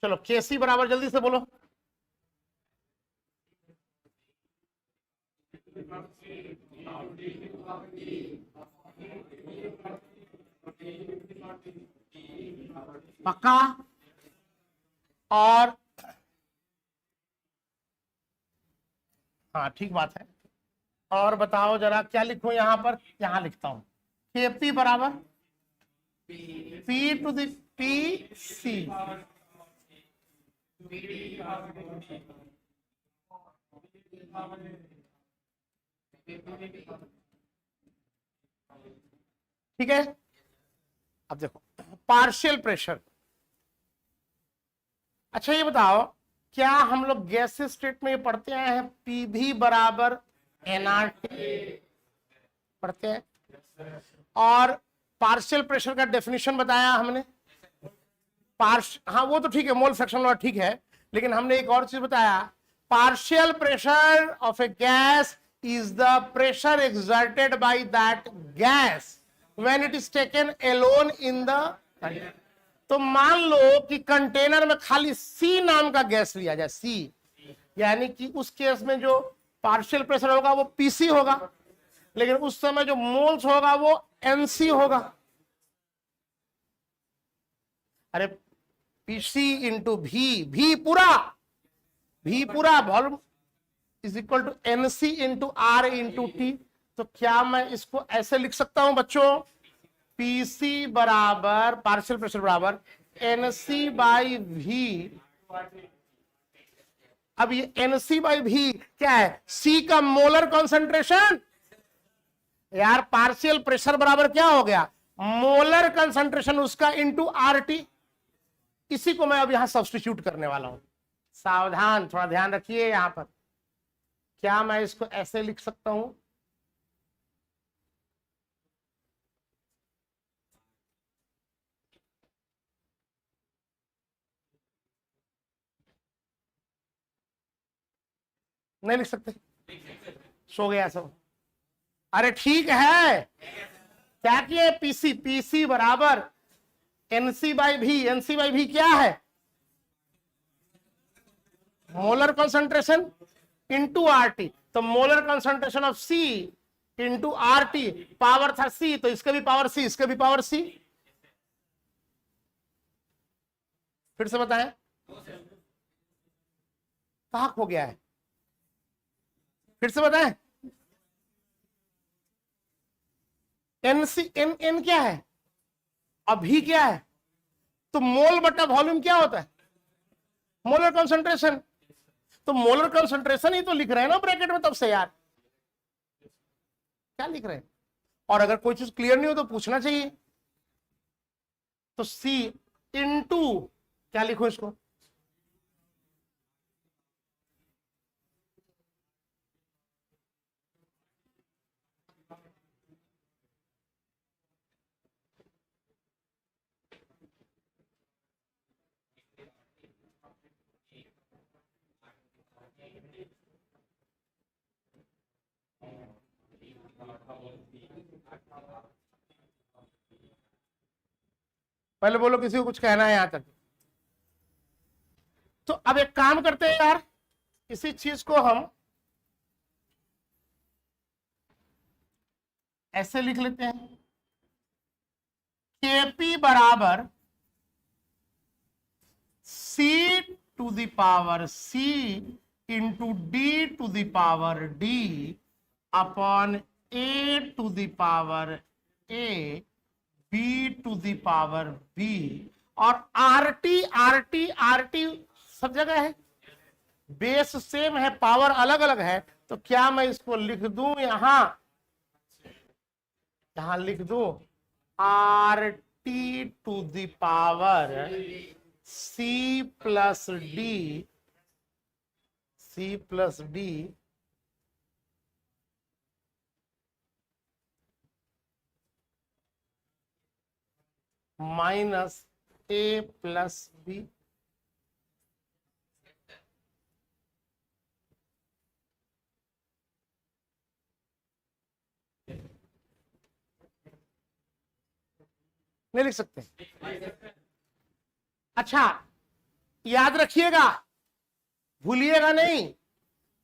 Speaker 1: चलो केसी बराबर, जल्दी से बोलो, पक्का? और हाँ ठीक बात है, और बताओ जरा क्या लिखूं यहां पर? यहां लिखता हूं केपी बराबर P to the P C, ठीक है। अब देखो पार्शियल प्रेशर, अच्छा ये बताओ क्या हम लोग गैस स्टेट में ये पढ़ते आए हैं पीवी बराबर एनआरटी पढ़ते हैं, और पार्शियल प्रेशर का डेफिनेशन बताया हमने, हाँ वो तो ठीक है, मोल फ्रैक्शन वाला ठीक है, लेकिन हमने एक और चीज बताया, partial pressure of A gas is the pressure exerted by that gas when it is taken alone in the. तो मान लो कि कंटेनर में खाली सी नाम का गैस लिया जाए, सी, यानी कि उस केस में जो पार्शियल प्रेशर होगा वो पीसी होगा, लेकिन उस समय जो मोल्स होगा वो एनसी होगा। अरे पीसी इंटू भी पूरा volume is equal to NC into R into T. तो क्या मैं इसको ऐसे लिख सकता हूं बच्चों, पीसी बराबर पार्शियल प्रेशर बराबर एनसी बाई वी। अब ये एनसी बाई वी क्या है, सी का मोलर कॉन्सेंट्रेशन। यार पार्शियल प्रेशर बराबर क्या हो गया, मोलर कंसंट्रेशन उसका इंटू आरटी। इसी को मैं अब यहां सब्स्टिट्यूट करने वाला हूं। सावधान, थोड़ा ध्यान रखिए यहां पर। क्या मैं इसको ऐसे लिख सकता हूं, नहीं लिख सकते, सो गया सब। अरे ठीक है, क्या किए, पीसी बराबर NC by V. NC by V क्या है, मोलर कंसंट्रेशन इंटू आरटी। तो molar concentration of C into RT, power था सी तो इसके भी पावर सी, इसके भी पावर सी। फिर से बताएं, कहां खो गया है, फिर से बताएं। एन क्या है, अभी क्या है, तो मोल बटा वॉल्यूम क्या होता है, मोलर कंसंट्रेशन। तो मोलर कंसंट्रेशन ही तो लिख रहे हैं ना ब्रैकेट में, तब से यार क्या लिख रहे हैं। और अगर कोई चीज क्लियर नहीं हो तो पूछना चाहिए। तो सी इंटू क्या लिखो इसको, पहले बोलो किसी को कुछ कहना है यहां तक। तो अब एक काम करते हैं यार, इसी चीज को हम ऐसे लिख लेते हैं, केपी बराबर C to the power c into D to the power D upon A to the power a B to the power b. और आरटी आरटी आरटी सब जगह है, बेस सेम है, पावर अलग अलग है। तो क्या मैं इसको लिख दूं यहां लिख दूं R T to the power C plus D minus A plus B. नहीं लिख सकते, अच्छा याद रखिएगा, भूलिएगा नहीं,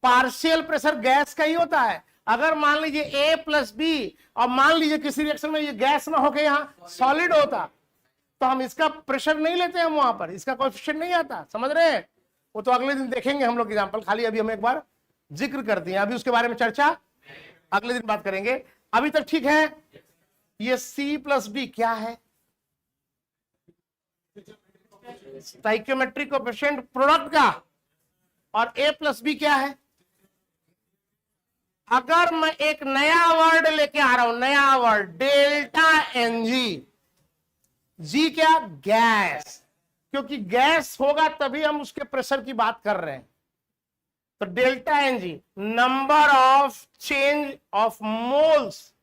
Speaker 1: पार्शियल प्रेशर गैस का ही होता है। अगर मान लीजिए ए प्लस बी और मान लीजिए किसी रिएक्शन में ये गैस ना होके यहां सॉलिड होता, तो हम इसका प्रेशर नहीं लेते हैं वहां पर, इसका कोएफिशिएंट नहीं आता, समझ रहे हैं। वो तो अगले दिन देखेंगे हम लोग एग्जांपल, खाली अभी हम एक बार जिक्र कर दिए, अभी उसके बारे में चर्चा अगले दिन बात करेंगे। अभी तक ठीक है। ये सी प्लस बी क्या है, स्टोइकियोमेट्रिक कोएफिशिएंट प्रोडक्ट का, और ए प्लस बी क्या है। अगर मैं एक नया वर्ड लेके आ रहा हूं, नया वर्ड डेल्टा एनजी, जी क्या, गैस, क्योंकि गैस होगा तभी हम उसके प्रेशर की बात कर रहे हैं। तो delta ng number of change of moles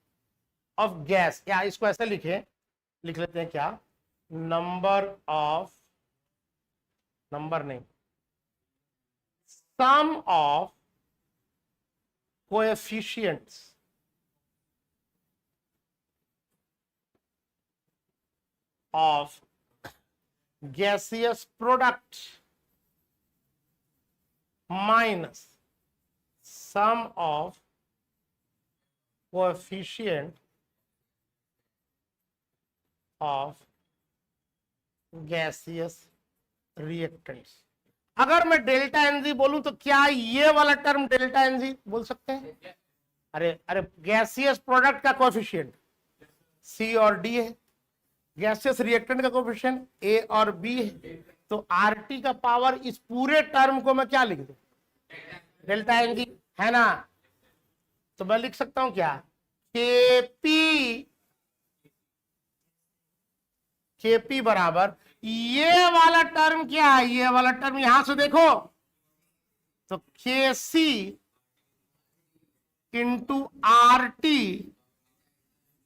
Speaker 1: of gas, या इसको ऐसे लिख लेते हैं क्या, नंबर नहीं, sum of coefficients of gaseous product minus sum of coefficient of gaseous reactants. अगर मैं डेल्टा एनजी बोलूं तो क्या ये वाला टर्म डेल्टा एनजी बोल सकते हैं? अरे अरे, गैसियस प्रोडक्ट का कोएफिशिएंट सी और डी है, गैसियस रिएक्टेंट का कोएफिशिएंट ए और बी है, तो आरटी का पावर इस पूरे टर्म को मैं क्या लिख दूं? डेल्टा एनजी, है ना? तो मैं लिख सकता हूं क्या? केपी बराबर ये वाला टर्म क्या है? ये वाला टर्म यहां से देखो तो Kc into R T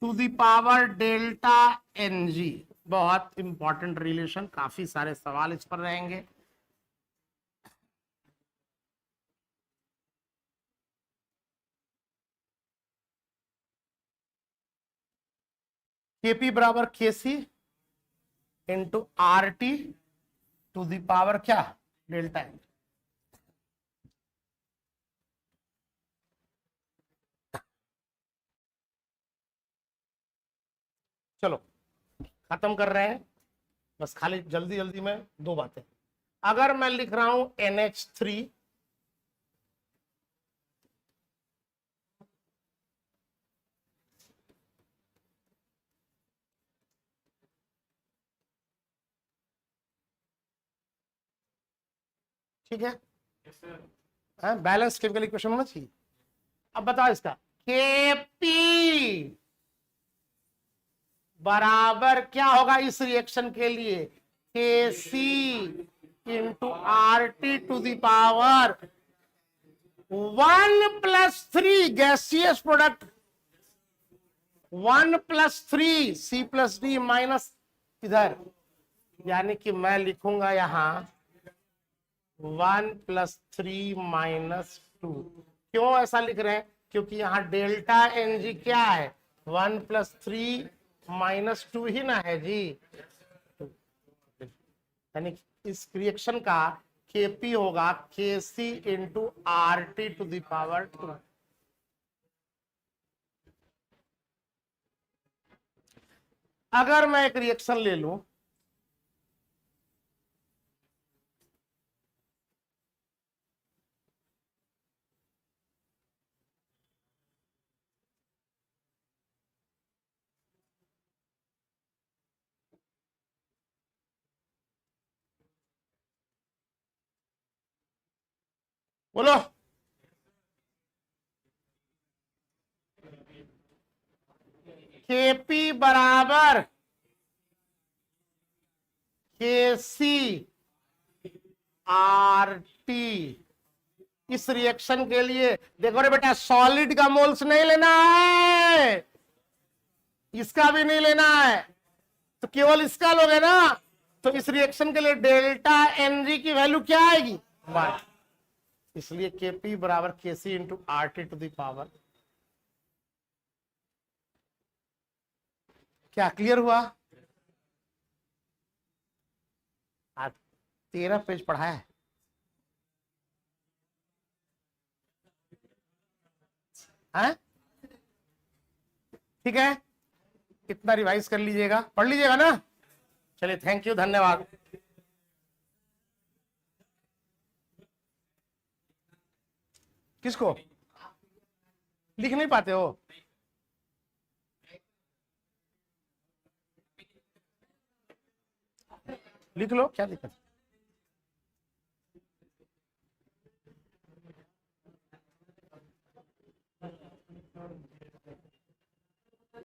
Speaker 1: to the power delta ng. बहुत इंपॉर्टेंट रिलेशन, काफी सारे सवाल इस पर रहेंगे। केपी बराबर केसी into R T to the power क्या? Delta n. चलो खत्म कर रहे हैं, बस खाली जल्दी जल्दी में दो बातें। अगर मैं लिख रहा हूं NH3, ठीक है? बैलेंस केमिकल इक्वेशन होना चाहिए। अब बताओ इसका Kp बराबर क्या होगा इस रिएक्शन के लिए? Kc into R T to the power 1+3 gaseous product, 1+3 C+D minus इधर, यानी कि मैं लिखूंगा यहां 1+3 -2। क्यों ऐसा लिख रहे हैं? क्योंकि यहां डेल्टा एनजी क्या है? 1+3 -2 ही ना है जी। यानी इस रिएक्शन का केपी होगा Kc into R T to the power 2। अगर मैं एक रिएक्शन ले लूं, बोलो केपी बराबर Kc आर टी। इस रिएक्शन के लिए देखो रे बेटा, सॉलिड का मोल्स नहीं लेना है, इसका भी नहीं लेना है, तो केवल इसका लोगे ना। तो इस रिएक्शन के लिए डेल्टा एनजी की वैल्यू क्या आएगी? 1। इसलिए केपी बराबर केसी into R T to the power. क्या क्लियर हुआ? आज 13 पेज पढ़ाया है। हैं? ठीक है, कितना रिवाइज कर लीजिएगा, पढ़ लीजिएगा ना। चलिए, थैंक यू, धन्यवाद। किसको लिख नहीं पाते हो? लिख लो, क्या दिक्कत?